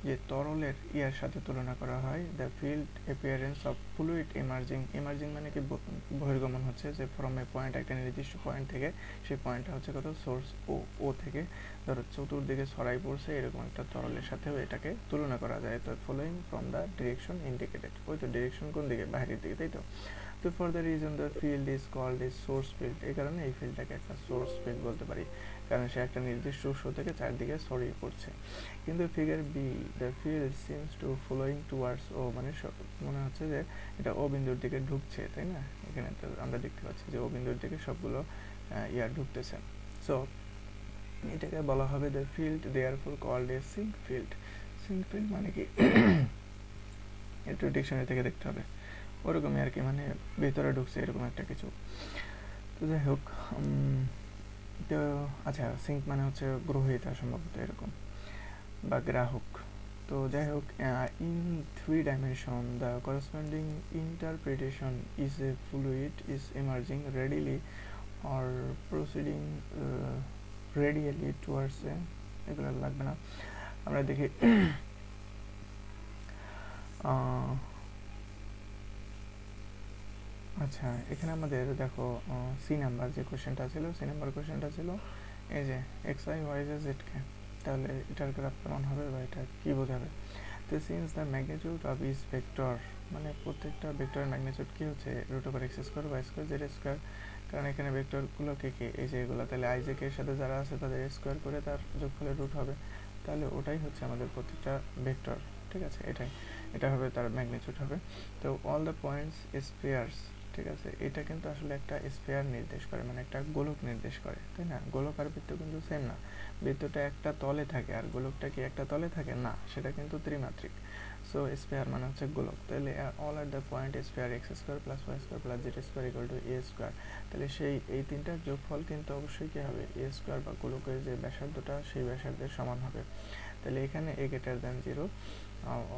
যে তরলের ইয়ার সাথে তুলনা করা হয়। The field appearance of fluid emerging মানে কি বহির্গমন হচ্ছে, যে ফ্রম এ পয়েন্ট, একটা নির্দিষ্ট পয়েন্ট থেকে, সেই পয়েন্টটা হচ্ছে কত সোর্স ও থেকে ধরো চতুর্দিকে ছড়াই পড়ছে, এরকম একটা তরলের সাথেও এটাকে তুলনা করা যায়। তো following from the direction indicated, ওই তো ডিরেকশন কোন দিকে, বাইরের দিকে, তাই তো। তো for the reason the field is called a source field, এই কারণে এই ফিল্ডটাকে একটা সোর্স ফিল্ড বলতে পারি, কারণ সে একটা নির্দিষ্ট উৎস থেকে চারদিকে ছড়িয়ে পড়ছে। কিন্তু figure B the field seems to following towards O, মানে মনে হচ্ছে যে এটা ও বিন্দুর দিকে ঢুকছে, তাই না? এখানে তো আমরা দেখতে পাচ্ছি যে ও বিন্দুর দিকে সবগুলো ইয়ার ঢুকতেছে। সো এটাকে বলা হবে the field therefore called a sink field. Sink field মানে কি একটু ডিকশনারি থেকে দেখতে হবে, ওরকমই আর কি, মানে ভেতরে ঢুকছে এরকম একটা কিছু। তো যাই হোক, তো আচ্ছা সিঙ্ক মানে হচ্ছে গ্রহীতা সম্ভবত এরকম, বা গ্রাহক। তো যাই হোক, in 3 dimension the corresponding interpretation is a fluid is emerging readily or proceeding radially towards a, এগুলো লাগবে না, আমরা দেখি আচ্ছা এখানে আমাদের দেখো সি নাম্বার যে কোশ্চেনটা ছিল, এই যে এক্স আই ওয়াই জেড কে, তাহলে এটার গ্রাফ কেমন হবে বা এটা কি বোঝাবে? তো since the magnitude of each vector মানে প্রত্যেকটা ভেক্টরের ম্যাগনিটিউড কি হচ্ছে √x² y² z², কারণ এখানে ভেক্টরগুলো কে এই যে এগুলো, তাহলে i j k এর সাথে যারা আছে তাদের স্কোয়ার করে তার যোগফলের রুট হবে, তাহলে ওটাই হচ্ছে আমাদের প্রত্যেকটা ভেক্টর। ঠিক আছে, এটা হবে তার ম্যাগনিটিউড হবে। তো অল দ্য পয়েন্টস স্ফিয়ারস, ঠিক আছে, এটা কিন্তু আসলে একটা স্ফিয়ার নির্দেশ করে, মানে একটা গোলক নির্দেশ করে, তাই না? গোলক আর বৃত্ত কিন্তু সেম না, বৃত্তটা একটা তলে থাকে আর গোলকটা কি একটা তলে থাকে না, সেটা কিন্তু ত্রিমাত্রিক। সো স্ফিয়ার মানে হচ্ছে গোলক, তাহলে all at the point sphere x² + y² + z² = a², তাহলে সেই এই তিনটার যোগফল কিন্তু অবশ্যই কি হবে a² বা গোলকের যে ব্যাসার্ধটা সেই ব্যাসার্ধের সমান হবে। তাহলে এখানে a > 0,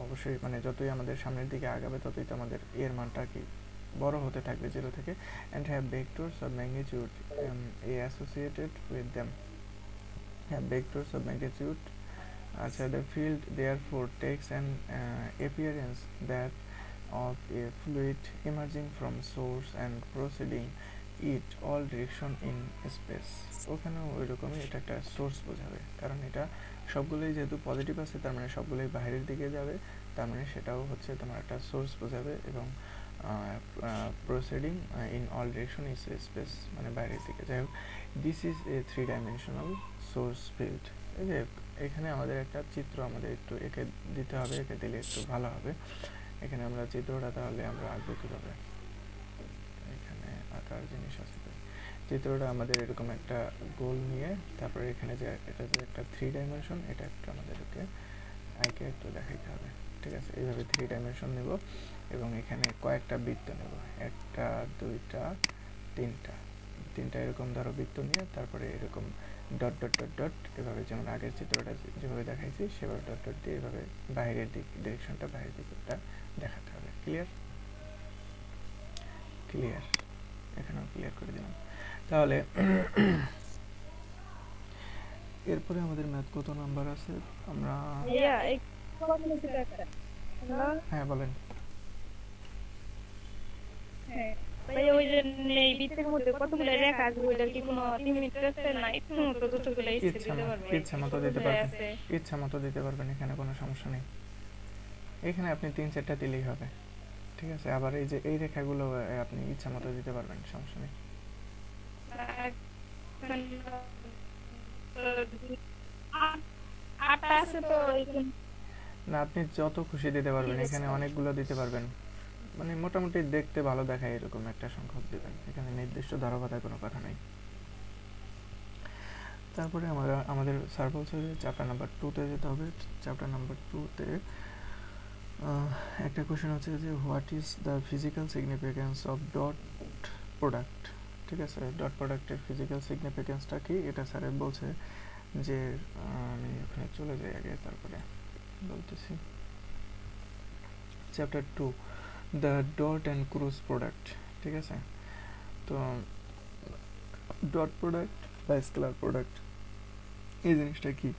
অবশ্যই মানে যতই আমাদের সামনের দিকে আগাবে ততই তো আমাদের এর মানটা কি বড় হতে থাকবে 0 থেকে, and have vectors of magnitude a associated with them, have vectors of magnitude. আচ্ছা, the field therefore takes an appearance that of a fluid emerging from source and proceeding it all direction in space. ওখানেও ওই রকমই এটা একটা সোর্স বোঝাবে, কারণ এটা সবগুলোই যেহেতু পজিটিভ আছে তার মানে সবগুলোই বাইরের দিকে যাবে, তার মানে সেটাও হচ্ছে তোমার একটা সোর্স বোঝাবে, এবং proceeding in all direction is space মানে বাইরের দিকে। যাই হোক, this is a 3 dimensional source field. এই যে এখানে আমাদের একটা চিত্র আমাদের একটু এঁকে দিতে হবে, এঁকে দিলে একটু ভালো হবে। এখানে আমরা চিত্রটা তাহলে আমরা আঁকবো কীভাবে, এখানে আঁকার জিনিস আছে। চিত্রটা আমাদের এরকম একটা গোল নিয়ে তারপরে এখানে যে এটা যে একটা 3 ডাইমেনশন, এটা একটা আমাদেরকে আঁকে একটু দেখাইতে হবে। ঠিক আছে, এইভাবে 3 ডাইমেনশন নেব এবং এখানে কয়েকটা বৃত্ত নেব, 1টা 2টা 3টা এরকম ধরো বৃত্ত নিয়ে তারপরে এরকম ডট ডট ডট ডট এভাবে, যেমন আগের চিত্রটা যেভাবে দেখাইছি সেভাবে ডট ডট দিয়ে এভাবে বাইরের দিক ডিরেকশনটা বাইরের দিকটা দেখাতে হবে। ক্লিয়ার? এখানেও ক্লিয়ার করে দিলাম। তাহলে এরপরে আমাদের ম্যাথ কত নাম্বার আছে? আমরা হ্যাঁ বলেন। ভাই ওই যে এই বৃত্তের মধ্যে কতগুলো রেখা আছে, ওইটার কি কোনো লিমিট আছে না? ইচ্ছা মতো যতগুলো ইচ্ছে দিতে পারবে, ইচ্ছা মতো দিতে পারবেন, ইচ্ছা মতো দিতে পারবেন, এখানে কোনো সমস্যা নেই। এখানে আপনি 3-4টা দিলেই হবে। ঠিক আছে, আবার এই যে এই রেখাগুলো আপনি ইচ্ছা মতো দিতে পারবেন, সমস্যা নেই। না, আপনি যত খুশি দিতে পারবেন, এখানে অনেকগুলো দিতে পারবেন, মানে মোটামুটি দেখতে ভালো দেখায় এরকম একটা সংখ্যক দিবেন, এখানে নির্দিষ্ট ধারকতার কোনো কথা নেই। তারপরে আমাদের স্যার বলছে যে চ্যাপ্টার নাম্বার 2-তে যেতে হবে। চ্যাপ্টার নাম্বার 2-তে একটা কোশ্চেন হচ্ছে যে what is the physical significance of dot product. ঠিক আছে, ডট প্রোডাক্টের ফিজিক্যাল সিগনিফিক্যান্সটা কি এটা স্যারের বলছে যে, আমি ওখানে চলে যাই আগে তারপরে বলতেছি। Chapter 2, the dot and cross product. ঠিক আছে, তো ডট প্রোডাক্ট বা স্কেলার প্রোডাক্ট এই জিনিসটা কি?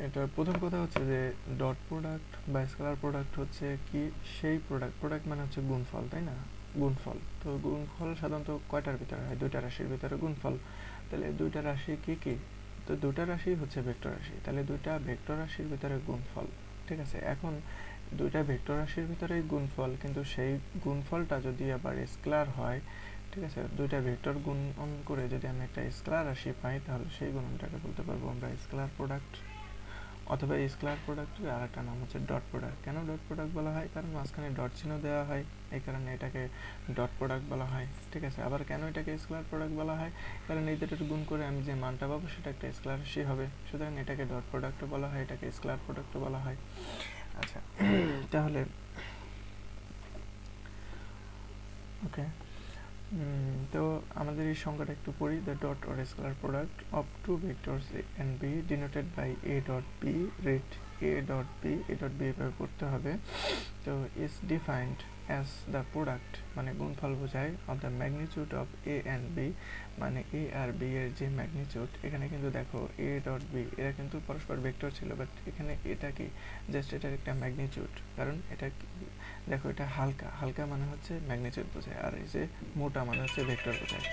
এটা প্রথম কথা হচ্ছে যে ডট প্রোডাক্ট বা স্কেলার প্রোডাক্ট হচ্ছে কি সেই প্রোডাক্ট মানে হচ্ছে গুণফল, তাই না? গুণফল, তো গুণফল সাধারণত কয়টার ভিতরে হয়? 2টা রাশির ভিতরে গুণফল। তাহলে 2টা রাশি কি কি? তো 2টা রাশি হচ্ছে ভেক্টর রাশি, তাহলে 2টা ভেক্টর রাশির ভিতরে গুণফল। ঠিক আছে, এখন 2টা ভেক্টর রাশির ভিতরে গুণফল, কিন্তু সেই গুণফলটা যদি আবার স্কেলার হয়, ঠিক আছে, 2টা ভেক্টর গুণন করে যদি আমি একটা স্কেলার রাশি পাই, তাহলে সেই গুণনটাকে বলতে পারবো আমরা স্কেলার প্রোডাক্ট। অথবা স্কেলার প্রোডাক্টের আর একটা নাম হচ্ছে ডট প্রোডাক্ট। কেন ডট প্রোডাক্ট বলা হয়? কারণ মাঝখানে ডট চিহ্ন দেওয়া হয়, এই কারণে এটাকে ডট প্রোডাক্ট বলা হয়। ঠিক আছে, আবার কেন এটাকে স্কেলার প্রোডাক্ট বলা হয়? কারণ এই দুটো গুণ করে আমি যে মানটা পাবো সেটা একটা স্কেলার রাশি হবে, সুতরাং এটাকে ডট প্রোডাক্টও বলা হয়, এটাকে স্কেলার প্রোডাক্টও বলা হয়। আচ্ছা, তাহলে ওকে, তো আমাদের এই সংখ্যাটা একটু পড়ি। The dot or scalar product of two vectors A and B denoted by A dot B, read A dot B এভাবে পড়তে হবে। তো is defined as the product মানে গুণফল বোঝায় of the magnitude of A and B, মানে এ আর বি এর যে ম্যাগনিটিউড। এখানে কিন্তু দেখো এ ডট বি এরা কিন্তু পরস্পর ভেক্টর ছিল, বাট এখানে এটা কি জাস্ট এটার একটা ম্যাগনিটিউড, কারণ এটা দেখো এটা হালকা মানে হচ্ছে ম্যাগনিটিউড বোঝায়, আর এই যে মোটা মানে হচ্ছে ভেক্টর বোঝায়।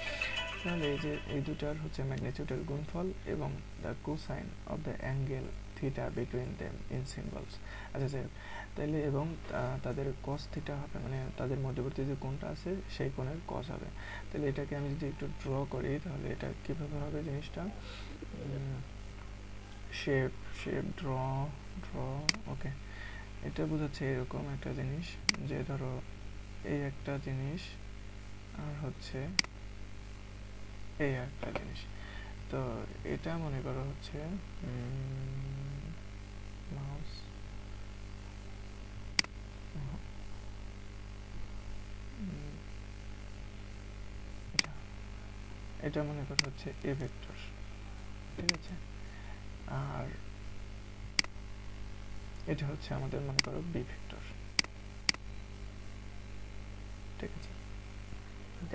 তাহলে এই যে এই দুটার হচ্ছে ম্যাগনিটিউডের গুণফল এবং the cosine of the angle theta between them in symbols. আচ্ছা যাই হোক, তাইলে এবং তাদের কস থিটা হবে, মানে তাদের মধ্যবর্তী যে কোণটা আছে সেই কোণের কস হবে। তাহলে এটাকে আমি যদি একটু ড্র করি তাহলে এটা কীভাবে হবে জিনিসটা, শেপ শেপ ড্র ড্র ওকে। এটা বোঝাচ্ছে এরকম একটা জিনিস যে ধরো এই একটা জিনিস আর হচ্ছে এই একটা জিনিস। তো এটা মনে করো হচ্ছে মাউস, এটা মনে করো হচ্ছে এ ভেক্টর, ঠিক আছে, আর এটা হচ্ছে আমাদের মনে করো বি ভেক্টর, ঠিক আছে।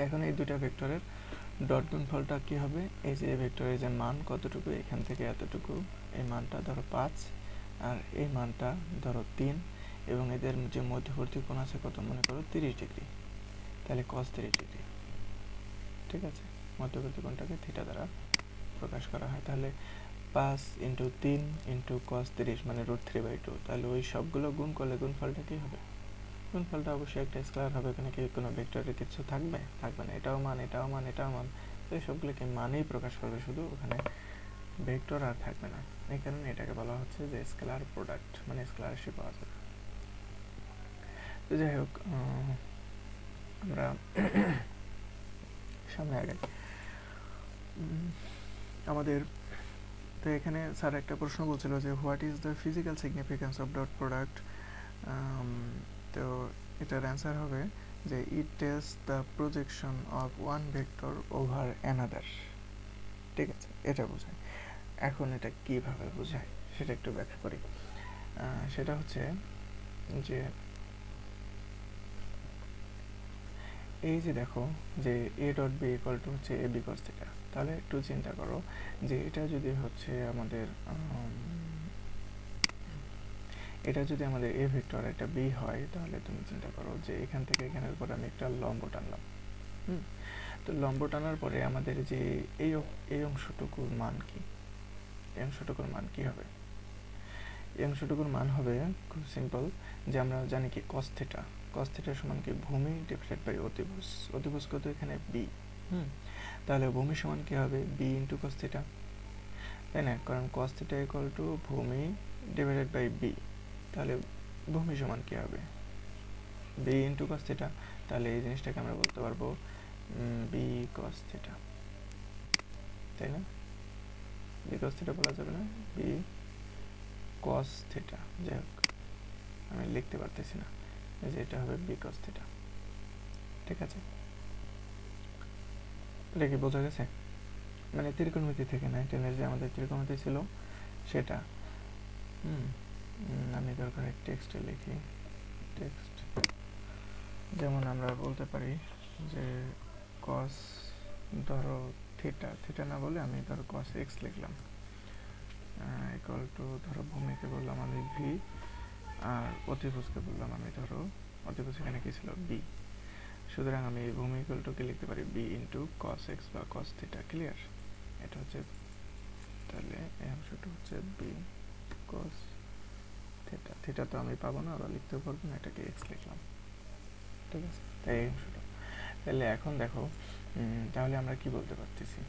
এখন এই দুটা ভেক্টরের ডট গুণফলটা কি হবে, এই যে ভেক্টরের যে মান কতটুকু এখান থেকে এতটুকু, এই মানটা ধরো 5 আর এই মানটা ধরো 3 এবং এদের যে মধ্যবর্তী কোণ আছে কত মনে করো 30 ডিগ্রি, তাহলে cos 30 ডিগ্রি, ঠিক আছে। মধ্যবর্তী কোণটাকে থিটা দ্বারা প্রকাশ করা হয়। তাহলে 5 × 3 × cos 30 মানে √3/2। তাহলে ওই সবগুলো গুণ করলে গুণফলটা কি হবে, গুণফলটা অবশ্যই একটা স্কেলার হবে। এখানে কি কোনো ভেক্টরের কিছু থাকবে, থাকবে না, এটাও মান এটাও মান এটাও মান, তো এই সবগুলোকে মানেই প্রকাশ করবে, শুধু ওখানে ভেক্টর আর থাকবে না। এই কারণে এটাকে বলা হচ্ছে যে স্কেলার প্রোডাক্ট, মানে স্কেলার রাশি পাওয়া যাবে। তো যাই হোক, আমরা সামনে আগাই। আমাদের তো এখানে স্যার একটা প্রশ্ন বলছিল যে what is the physical significance of dot product. তো এটার অ্যান্সার হবে যে it tells the projection of one vector over another, ঠিক আছে, এটা বোঝায়। এখন এটা কিভাবে বোঝায় সেটা একটু ব্যাখ্যা করি। সেটা হচ্ছে যে এই যে দেখো যে a dot B equal to হচ্ছে এ বি কস থিটা, তাহলে একটু চিন্তা করো যে এটা যদি হচ্ছে আমাদের এটা যদি আমাদের এ ভেক্টর একটা বি হয়, তাহলে তুমি চিন্তা করো যে এখান থেকে এখানের উপর আমি একটা লম্ব টানলাম। তো লম্ব টানার পরে আমাদের যে এই অংশটুকুর মান কি, এই অংশটুকুর মান কি হবে, এই অংশটুকুর মান হবে খুব সিম্পল, যে আমরা জানি কি cos থিটা, cos থিটা সমান কি ভূমি ডিভাইডেড বাই অতিভুজ, অতিভুজ কত এখানে বি। তাহলে ভূমি সমান কি হবে বি ইন্টু cos থিটা, তাই না, কারণ cos থিটা ইকুয়াল টু ভূমি ডিভাইডেড বাই বি, তাহলে ভূমি সমান কি হবে বি ইন্টু cos থিটা। তাহলে এই জিনিসটাকে আমরা বলতে পারবো বি cos থিটা, তাই না, বি cos থিটা বলা যাবে না, বি cos থিটা। যাই হোক, আমি লিখতে পারতেছি না, যে এটা হবে বি cos থিটা, ঠিক আছে। এটা কি বোঝা গেছে, মানে ত্রিকোণমিতি থেকে 9-10 যে আমাদের ত্রিকোণমিতি ছিল সেটা। আমি দরকার টেক্সটে লিখি, টেক্সট যেমন আমরা বলতে পারি যে cos ধরো থিটা, থিটা না বলে আমি ধরো cos x লিখলাম ইকুয়াল টু ধরো ভূমিকে বললাম আমি ভি আর অতিভুজকে বললাম আমি ধরো, অতিভুজ এখানে কি ছিল বি, সুতরাং আমি ভূমি ইকুয়াল টু কে লিখতে পারি বি ইন্টু cos x বা cos থিটা, ক্লিয়ার। এটা হচ্ছে, তাহলে এই অংশটা হচ্ছে বি cos থিটা, থিটা তো আমি পাবো না বা লিখতেও পারবো না, এটাকে x লিখলাম, ঠিক আছে। তাই এই অংশটা, তাহলে এখন দেখো তাহলে আমরা কি বলতে পারতেছি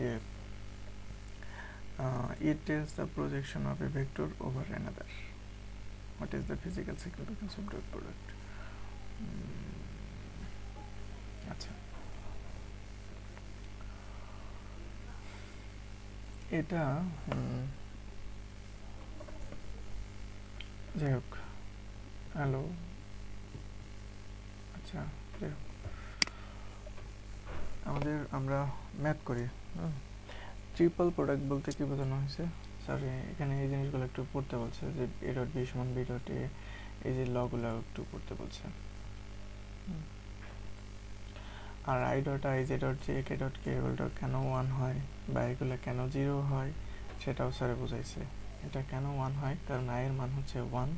যে it tells the projection of a vector over another. What is the physical significance of dot product? আচ্ছা, এটা যাই হোক, হ্যালো, আচ্ছা যাই হোক, আমরা ম্যাথ করি। ট্রিপল প্রোডাক্ট বলতে কি বোঝানো হয়েছে, সরি এখানে এই জিনিসগুলো একটু পড়তে বলছে, যে এ ডট বি সমান বি ডট এ, এই যে লগুলো একটু পড়তে বলছে। আর I dot I, J dot J, K dot K, এগুলো কেন 1 হয় বা এগুলো কেন 0 হয় সেটাও স্যারে বোঝাইছে। এটা কেন 1 হয়, কারণ আই এর মান হচ্ছে 1,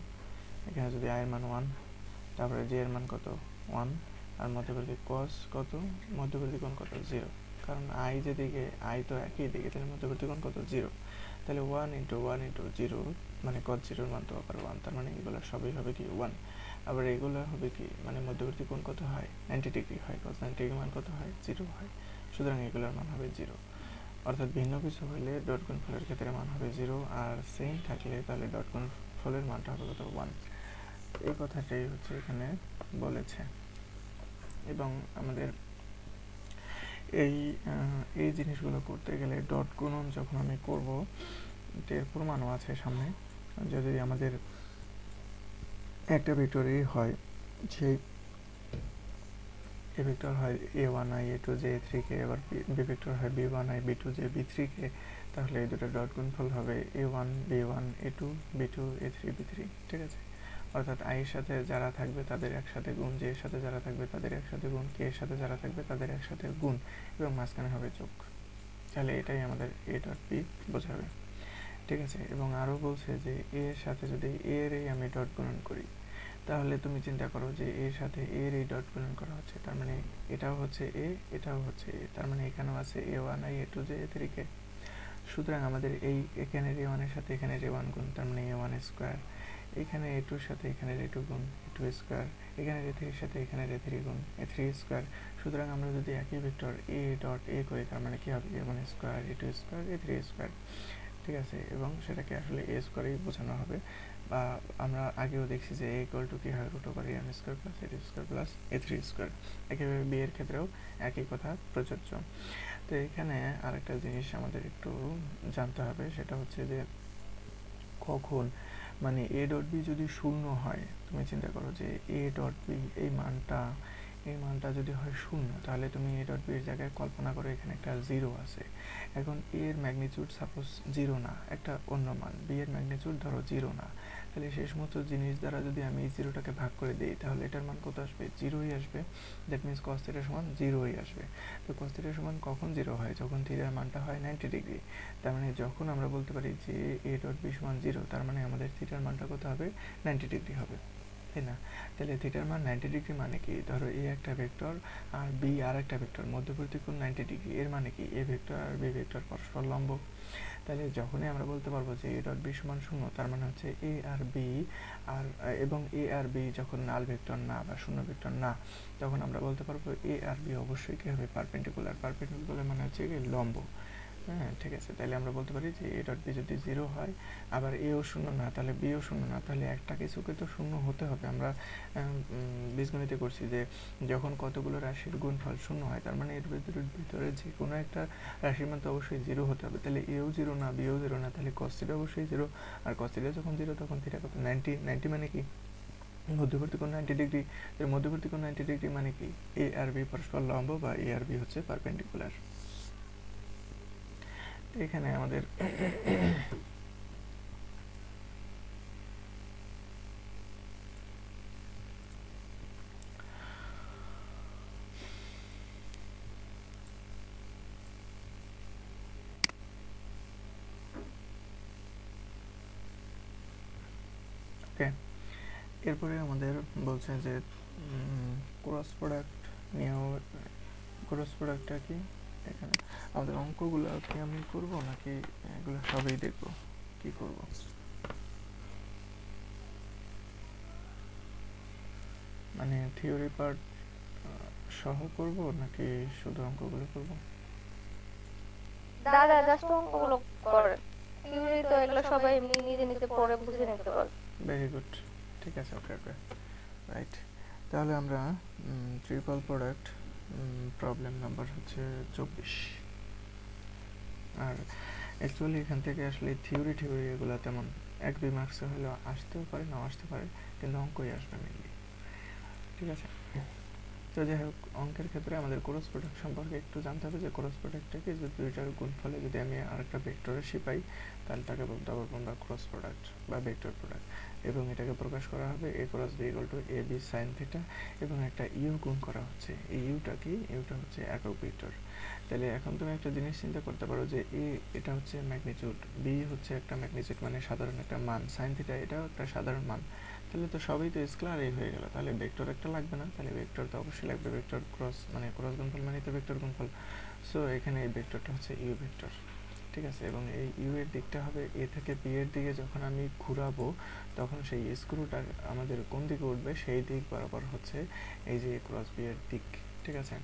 এখানে যদি আই এর মান 1, তারপরে জে এর মান কত 1, আর মধ্যবর্তী cos কত, মধ্যবর্তী কোণ কত 0, কারণ আই যেদিকে, আই তো একই দিকে, তাহলে মধ্যবর্তী কোণ কত 0। তাহলে 1 ইন্টু 1 ইন্টু 0 মানে cos 0 মান তো আবার 1, তার মানে এগুলো সবই হবে কি 1। আবার এগুলো হবে কি মানে মধ্যবর্তী কোণ কত হয় 90 ডিগ্রি হয়, cos 90 ডিগ্রি মান কত হয় 0 হয়, সুতরাং এগুলোর মান হবে 0। অর্থাৎ ভিন্ন কিছু হলে ডট গুণফলের ক্ষেত্রে মান হবে 0, আর সেম থাকলে তাহলে ডট গুণফলের মানটা হবে কত 1। এই কথাটাই হচ্ছে এখানে বলেছে। এবং আমাদের এই জিনিসগুলো করতে গেলে ডট গুণন যখন আমি করব, এর প্রমাণও আছে সামনে। যদি আমাদের একটা ভেক্টর এ হয়, সেই এ ভেক্টর হয় a1i a2j a3k, আবার বি ভেক্টর হয় b1i b2j b3k, তাহলে এই দুটো ডট গুণফল হবে a1 b1 a2 b2 a3 b3। ঠিক আছে, অর্থাৎ i এর সাথে যারা থাকবে তাদের একসাথে গুণ, j এর সাথে যারা থাকবে তাদের একসাথে গুণ, k এর সাথে যারা থাকবে তাদের একসাথে গুণ, এবং মাঝখানে হবে যোগ। তাহলে এটাই আমাদের a ডট b বোঝাবে। ঠিক আছে, এবং আরও বলছে যে a এর সাথে যদি a এর আমি ডট গুণন করি, তাহলে তুমি চিন্তা করো যে এর সাথে এর এই ডট গুণন করা হচ্ছে, তার মানে এটাও হচ্ছে এ, এটাও হচ্ছে এ, তার মানে এখানেও আছে a1i a2j a3k। সুতরাং আমাদের এই এখানের a1 এর সাথে এখানের a1 গুণ, তার মানে a1 স্কোয়ার, এখানে a2 এর সাথে এখানের a2 গুণ a2 স্কোয়ার, এখানের a3 এর সাথে এখানের a3 গুণ a3 স্কোয়ার। সুতরাং আমরা যদি একই ভেক্টর a ডট a করি, তার মানে কি হবে a1 square a2 square a3 square. ঠিক আছে, এবং সেটাকে আসলে a স্কোয়ারেই বোঝানো হবে, বা আমরা আগেও দেখছি যে a ইকুয়াল টু কি হয় root over am square plus a2 square plus a3 square. একইভাবে b এর ক্ষেত্রেও একই কথা প্রযোজ্য। তো এখানে আরেকটা জিনিস আমাদের একটু জানতে হবে, সেটা হচ্ছে যে কখন মানে a ডট b যদি শূন্য হয়, তুমি চিন্তা করো যে a ডট b এই মানটা যদি হয় শূন্য, তাহলে তুমি a ডট b এর জায়গায় কল্পনা করো এখানে একটা 0 আছে। এখন a এর ম্যাগনিটিউড সাপোজ 0 না, একটা অন্য মান, b এর ম্যাগনিটিউড ধরো 0 না, তাহলে সেই সমস্ত জিনিস দ্বারা যদি আমি এই 0টাকে ভাগ করে দিই, তাহলে এটার মান কত আসবে 0ই আসবে। দ্যাট মিনস cos θ সমান 0ই আসবে। তো cos θ সমান কখন 0 হয়, যখন থিটার মানটা হয় 90 ডিগ্রি। তার মানে যখন আমরা বলতে পারি যে a ডট b সমান 0, তার মানে আমাদের থিটার মানটা কত হবে 90 ডিগ্রি হবে, তাই না? তাহলে থিটার মান 90 ডিগ্রি মানে কি, ধরো a একটা ভেক্টর আর b আর একটা ভেক্টর, মধ্যবর্তী কোণ 90 ডিগ্রি, এর মানে কি a ভেক্টর আর b ভেক্টর পরস্পর লম্ব। তাহলে যখনই আমরা বলতে পারবো যে a ডট b সমান 0, তার মানে হচ্ছে a আর b আর এবং a আর b যখন নাল ভেক্টর না বা শূন্য ভেক্টর না, তখন আমরা বলতে পারবো a আর b অবশ্যই কি হবে পারপেন্ডিকুলার। পারপেন্ডিকুলার মানে হচ্ছে কি লম্ব। হ্যাঁ, ঠিক আছে, তাহলে আমরা বলতে পারি যে a ডট b যদি 0 হয়, আবার এও শূন্য না, তাহলে বিও শূন্য না, তাহলে একটা কিছুকে তো শূন্য হতে হবে। আমরা বীজগণিতে করছি যে যখন কতগুলো রাশির গুণফল শূন্য হয়, তার মানে এর ভিতরে যে কোনো একটা রাশির মান তো অবশ্যই 0 হতে হবে। তাহলে এও 0 না, বিও 0 না, তাহলে cos θ অবশ্যই 0, আর cos θ যখন 0 তখন থিটা কত 90। 90 মানে কি মধ্যবর্তী কোণ 90 ডিগ্রি। এর মধ্যবর্তী কোণ 90 ডিগ্রি মানে কি a আর b পরস্পর লম্ব, বা a আর b হচ্ছে পারপেন্ডিকুলার। এখানে আমাদের ওকে, এরপরে আমাদের বলছে যে ক্রস প্রোডাক্ট নিয়েও। ক্রস প্রোডাক্টটা কি, এখানে আমাদের অঙ্কগুলো কি আমি করব নাকি এগুলো সবই দেখব, কি করব? মানে থিওরি পার্ট সহ করব নাকি শুধু অঙ্কগুলো করব? দাদা জাস্ট অঙ্কগুলো করেন, থিওরি তো এগুলো সবাই এমনি নিজে নিজে পড়ে বুঝে নিতে পারবে। ভেরি গুড, ঠিক আছে, ওকে ওকে, রাইট। তাহলে আমরা ট্রিপল প্রোডাক্ট প্রবলেম নাম্বার হচ্ছে 24। আর অ্যাকচুয়ালি এখান থেকে আসলে থিওরি এগুলো তেমন 1-2 মার্কসে হলেও আসতেও পারে, নাও আসতে পারে, কিন্তু অঙ্কই আসবে মেনলি। ঠিক আছে, তো যাই হোক, অঙ্কের ক্ষেত্রে আমাদের ক্রস প্রোডাক্ট সম্পর্কে একটু জানতে হবে যে ক্রস প্রোডাক্টটাকে যদি দুইটার গুণফলে যদি আমি আরেকটা ভেক্টরে শিপাই, তাহলে তাকে বলতে পারবো আমরা ক্রস প্রোডাক্ট বা ভেক্টর প্রোডাক্ট, এবং এটাকে প্রকাশ করা হবে a cross b equal to a b sin θ, এবং একটা ইউ গুণ করা হচ্ছে। এই ইউটা কি, ইউটা হচ্ছে একক ভেক্টর। তাহলে এখন তুমি একটা জিনিস চিন্তা করতে পারো যে a এটা হচ্ছে ম্যাগনিটিউড, b হচ্ছে একটা ম্যাগনিটিউড মানে সাধারণ একটা মান, sin θ এটাও একটা সাধারণ মান, তাহলে তো সবই তো স্কেলারই হয়ে গেল। তাহলে ভেক্টর একটা লাগবে না, তাহলে ভেক্টর তো অবশ্যই লাগবে, ভেক্টর ক্রস মানে ক্রস গুণফল মানে তো ভেক্টর গুণফল। সো এখানে এই ভেক্টরটা হচ্ছে ইউ ভেক্টর। ঠিক আছে, এবং এই ইউ এর দিকটা হবে এ থেকে বি এর দিকে। যখন আমি ঘোরাবো তখন সেই স্ক্রুটা আমাদের কোন দিকে উঠবে সেই দিক বরাবর হচ্ছে এই যে এ ক্রস বি এর দিক। ঠিক আছে,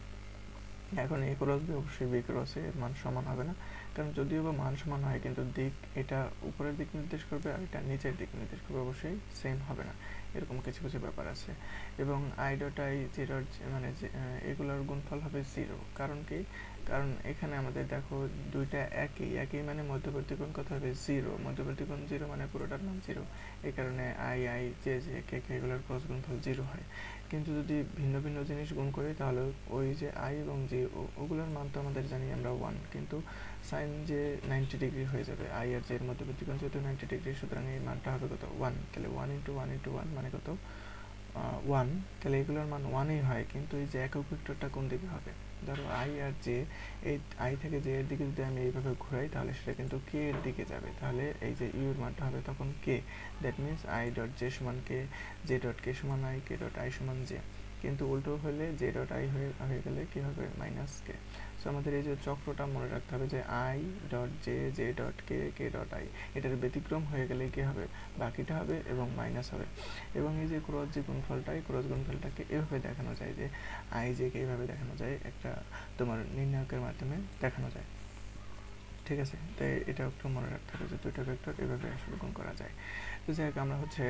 এখন এ ক্রস বি অবশ্যই বি ক্রস এর মান সমান হবে না, কারণ যদিও বা মান সমান হয় কিন্তু দিক এটা উপরের দিক নির্দেশ করবে আর এটা নিচের দিক নির্দেশ করবে, অবশ্যই সেম হবে না, এরকম কিছু কিছু ব্যাপার আছে। এবং আই ডট আই জিরোর মানে এগুলোর গুণফল হবে 0। কারণ কি, কারণ এখানে আমাদের দেখো দুইটা একই মানে মধ্যবর্তী কোণ কত হবে 0, মধ্যবর্তী কোণ 0 মানে পুরোটার মান 0, এই কারণে I I J J K K এগুলোর ক্রস গুণফল 0 হয়। কিন্তু যদি ভিন্ন ভিন্ন জিনিস গুণ করি তাহলে ওই যে আই এবং জে ওগুলোর মান তো আমাদের জানি আমরা 1, কিন্তু সাইন যে 90 ডিগ্রি হয়ে যাবে, আই আর জে এর মধ্যবর্তী কোণ যেহেতু 90 ডিগ্রি, সুতরাং এই মানটা হবে কত 1। তাহলে 1 ইন্টু 1 ইন্টু 1 মানে কত 1। তাহলে এগুলোর মান 1ই হয়, কিন্তু এই যে একক ভেক্টরটা কোন দিকে হবে, ধরো আই আর জে, এই আই থেকে জে এর দিকে যদি আমি এইভাবে ঘুরাই তাহলে সেটা কিন্তু কে এর দিকে যাবে, তাহলে এই যে ইউ এর মানটা হবে তখন K. That means I dot J সমান কে, জে ডট কে সমান আই, কে ডট আই সমান জে। কিন্তু উল্টো হলে জে ডট আই হয়ে গেলে কি হবে মাইনাস কে। সো আমাদের এই যে চক্রটা মনে রাখতে হবে যে I dot J, J dot K, K dot I, এটার ব্যতিক্রম হয়ে গেলে কি হবে, বাকিটা হবে এবং মাইনাস হবে। এবং এই যে ক্রস যে গুণফলটা, এই ক্রস গুণফলটাকে এভাবে দেখানো যায় যে আই জে কে এইভাবে দেখানো যায়, একটা তোমার নির্ণায়কের মাধ্যমে দেখানো যায়। ঠিক আছে, তাই এটা একটু মনে রাখতে হবে যে দুইটা ভেক্টর এভাবে আসলে গুণ করা যায়। তো যাই হোক, আমরা হচ্ছে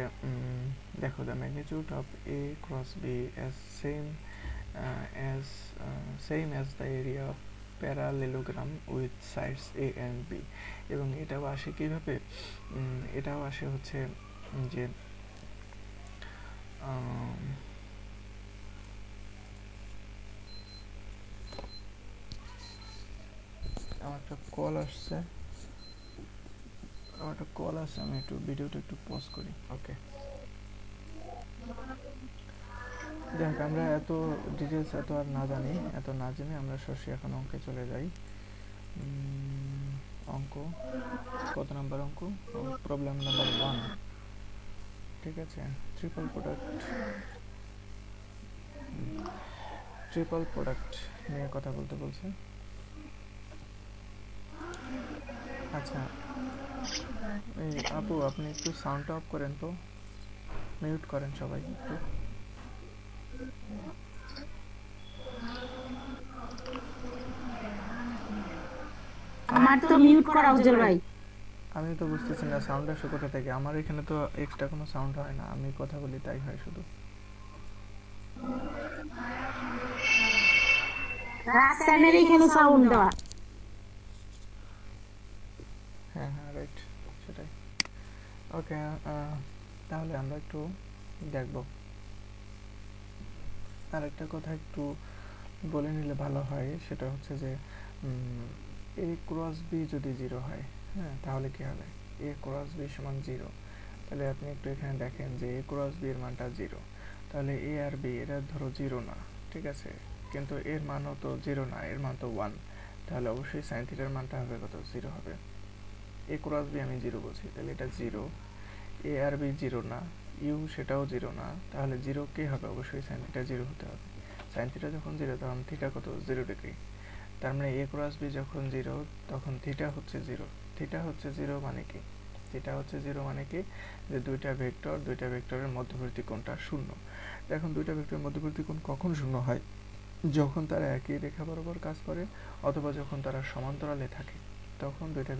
দেখো the magnitude of A cross B as same as the area of parallelogram with sides A and B. এবং এটাও আসে কিভাবে, এটাও আসে হচ্ছে যে আমার একটা কল আসছে, আমি একটু ভিডিওটা একটু পজ করি। ওকে, দেখ আমরা এত ডিটেলস এত আর না জানি, এত না জেনে আমরা সরাসরি এখন অঙ্কে চলে যাই। অঙ্ক কত নাম্বার অঙ্ক, প্রবলেম নাম্বার 1। ঠিক আছে, ট্রিপল প্রোডাক্ট নিয়ে কথা বলতে বলছে। আচ্ছা এই আপু, আপনি একটু সাউন্ডটা অফ করেন তো, মিউট করেন সবাই একটু। আমার তো মিউট করা উজ্জ্বল ভাই। আমি তো বুঝতেছি না সাউন্ড আসে কোথা থেকে, আমার এখানে তো এক্সট্রা কোনো সাউন্ড হয় না, আমি কথা বলি তাই হয় শুধু। রাস্তানের এখানে সাউন্ড দেওয়া। হ্যাঁ হ্যাঁ রাইট, সেটাই। ওকে, তাহলে আমরা একটু দেখব। আর একটা কথা একটু বলে নিলে ভালো হয়, সেটা হচ্ছে যে এ ক্রস বি যদি 0 হয়, হ্যাঁ তাহলে কি হবে, এ ক্রস বি সমান 0। তাহলে আপনি একটু এখানে দেখেন যে এ ক্রস বি এর মানটা 0, তাহলে এ আর বি এটা ধরো 0 না, ঠিক আছে, কিন্তু এর মানও তো 0 না, এর মান তো 1, তাহলে অবশ্যই সাইন থিটার মানটা হবে কত, 0 হবে। এ ক্রস বি আমি 0 বলছি, তাহলে এটা 0, এ আর বি 0 না, ইউ সেটাও 0 না, তাহলে 0 কে হবে, অবশ্যই সাইন থিটা 0 হতে হবে। সাইন থিটা যখন 0 তখন থিটা কত, 0 ডিগ্রি। তার মানে এ ক্রস বি যখন 0 তখন থিটা হচ্ছে 0। থিটা হচ্ছে 0 মানে কি, থিটা হচ্ছে 0 মানে কি, যে দুইটা ভেক্টরের মধ্যবর্তী কোণটা 0। এখন দুইটা ভেক্টরের মধ্যবর্তী কোণ কখন 0 হয়, যখন তারা একই রেখা বরাবর কাজ করে অথবা যখন তারা সমান্তরালে থাকে, তখন দুইটা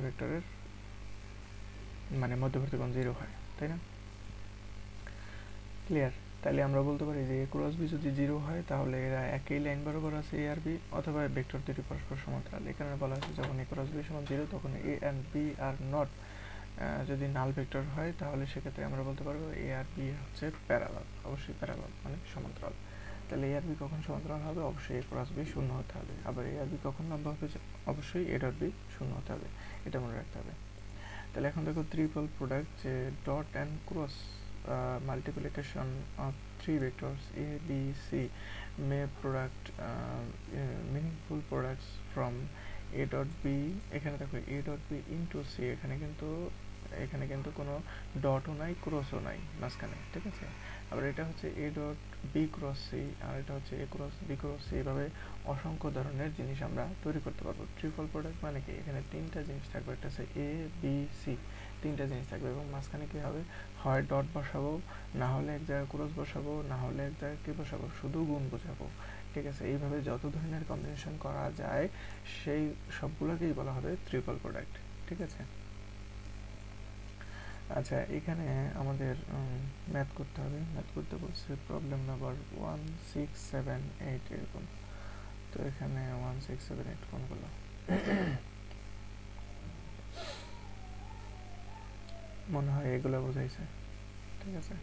ভেক্টরের মানে মধ্যবর্তী কোণ 0 হয়, তাই না? ক্লিয়ার? তাহলে আমরা বলতে পারি যে এ ক্রস বি যদি 0 হয় তাহলে এরা একই লাইন বরাবর আছে এ আর বি, অথবা ভেক্টর দুটি পরস্পর সমান্তরাল। এখানে বলা হয়েছে যখন এ ক্রস বি সমান 0 তখন এ অ্যান্ড বি আর নট, যদি নাল ভেক্টর হয় তাহলে সেক্ষেত্রে আমরা বলতে পারবো এ আর বি হচ্ছে প্যারালাল, অবশ্যই প্যারালাল মানে সমান্তরাল। তাহলে এ আর বি কখন সমান্তরাল হবে, অবশ্যই এ ক্রস বি 0 হতে হবে। আবার এ আর বি কখন লম্ব হবে, অবশ্যই এ ডট বি 0 হতে হবে, এটা মনে রাখতে হবে। তাহলে এখন দেখো ট্রিপল প্রোডাক্ট, যে dot and cross multiplication of three vectors a b c may product meaningful products from a dot b। এখানে দেখো a dot b into c, এখানে কিন্তু এখানে কিন্তু কোনো ডটও নাই, ক্রসও নাই মাঝখানে, ঠিক আছে। আবার এটা হচ্ছে A dot B cross C, আর এটা হচ্ছে A cross B cross C. এভাবে অসংখ্য ধরনের জিনিস আমরা তৈরি করতে পারবো। ট্রিপল প্রোডাক্ট মানে কি, এখানে তিনটা জিনিস থাকবে, একটা হচ্ছে এ বি সি, তিনটা জিনিস থাকবে এবং মাঝখানে কি হবে, হয় ডট বসাবো, না হলে এক জায়গায় ক্রস বসাবো, না হলে এক জায়গায় কি বসাবো, শুধু গুণ বোঝাবো, ঠিক আছে। এইভাবে যত ধরনের কম্বিনেশন করা যায় সেই সবগুলোকেই বলা হবে ট্রিপল প্রোডাক্ট, ঠিক আছে। আচ্ছা, এখানে আমাদের ম্যাথ করতে হবে। ম্যাথ করতে বলছে প্রবলেম নাম্বার 1 6 7 8 এরকম। তো এখানে 1 6 7 8 কোনগুলো? মনে হয় এগুলো বোঝাইছে, ঠিক আছে।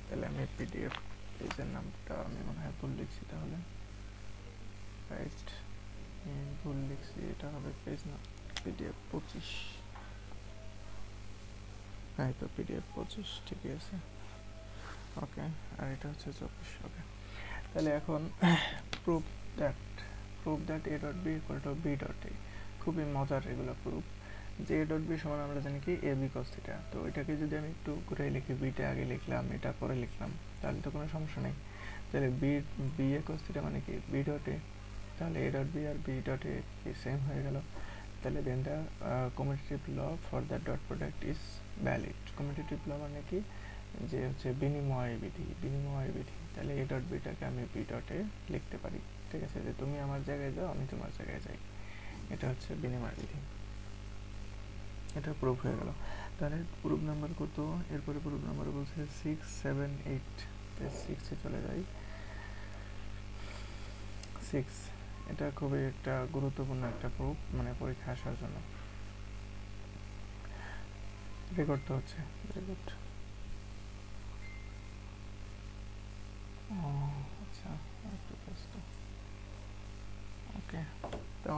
তাহলে আমি পিডিএফ পেজের নামটা আমি মনে হয় ভুল লিখছি, তাহলে রাইট ভুল লিখছি, এটা হবে পেজ না পিডিএফ 25। হ্যাঁ, তো পিডিএফ 25 ঠিকই আছে, ওকে। আর এটা হচ্ছে 24, ওকে। তাহলে এখন proof that A dot B equal to B dot A. খুবই মজার এগুলো প্রুফ। যে এ ডট বি সমান আমরা জানি কি এ বি কস থিটা। তো এটাকে যদি আমি একটু ঘুরে লিখি, বিটা আগে লিখলাম, এটা পরে লিখলাম, তাহলে তো কোনো সমস্যা নেই। তাহলে বি এ কস থিটা মানে কি বি ডট এ, তাহলে এ ডট বি আর বি ডট এ সেম হয়ে গেল। তাহলে then the commutative law for the dot product is valid. Commutative law মানে কি, যে হচ্ছে বিনিময় বিধি। তাহলে এ ডট বিটাকে আমি বি ডটে লিখতে পারি, ঠিক আছে। যে তুমি আমার জায়গায় যাও, আমি তোমার জায়গায় যাই, এটা হচ্ছে বিনিময় বিধি। এটা প্রুফ হয়ে গেল। তাহলে প্রুফ নাম্বার কত? এরপরে প্রুফ নাম্বার বলছে 6 7 8। 6 চলে যাই। 6 এটা খুবই একটা গুরুত্বপূর্ণ একটা প্রুফ, মানে পরীক্ষা আসার জন্য। রেকর্ড তো হচ্ছে, রেকর্ড। আচ্ছা, একটু ব্যস্ত, ওকে। তো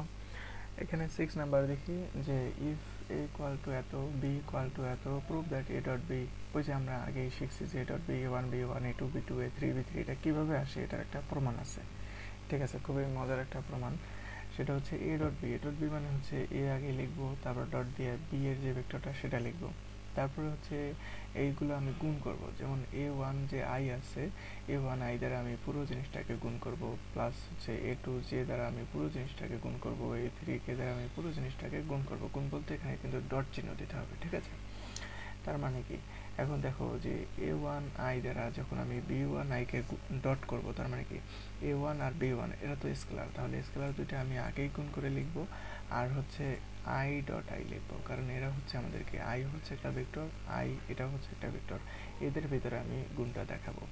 এখানে 6 নাম্বার দেখি যে ইফ এ ইকুয়াল টু এত, বি ইকুয়াল টু এত, prove that A dot B. ওই যে আমরা আগেই শিখছি যে এ ডট বি এ1 বি1 এ2 বি2 এ3 বি3, এটা কীভাবে আসে, এটার একটা প্রমাণ আছে, ঠিক আছে। খুবই মজার একটা প্রমাণ। সেটা হচ্ছে এ ডট বি মানে হচ্ছে এ আগে লিখবো, তারপর ডট দিয়ে বি এর যে ভেক্টরটা সেটা লিখবো, তারপরে হচ্ছে এইগুলো আমি গুণ করব। যেমন a1 যে আই আছে, a1 আই দ্বারা আমি পুরো জিনিসটাকে গুণ করব, প্লাস হচ্ছে a2 জে দ্বারা আমি পুরো জিনিসটাকে গুণ করব, a3 কে দ্বারা আমি পুরো জিনিসটাকে গুণ করব। গুণ বলতে এখানে কিন্তু ডট চিহ্ন দিতে হবে, ঠিক আছে। তার মানে কি, এখন দেখো যে a1 আই দ্বারা যখন আমি b1 আই কে ডট করব, তার মানে কি a1 আর b1 এরা তো স্কেলার, তাহলে স্কেলার দুইটা আমি আগেই গুণ করে লিখব। আর হচ্ছে আই ডট আই লিখবো, কারণ এরা হচ্ছে আমাদেরকে, আই হচ্ছে একটা ভেক্টর, আই এটা হচ্ছে একটা ভেক্টর, এদের ভিতরে আমি গুণটা দেখাবো।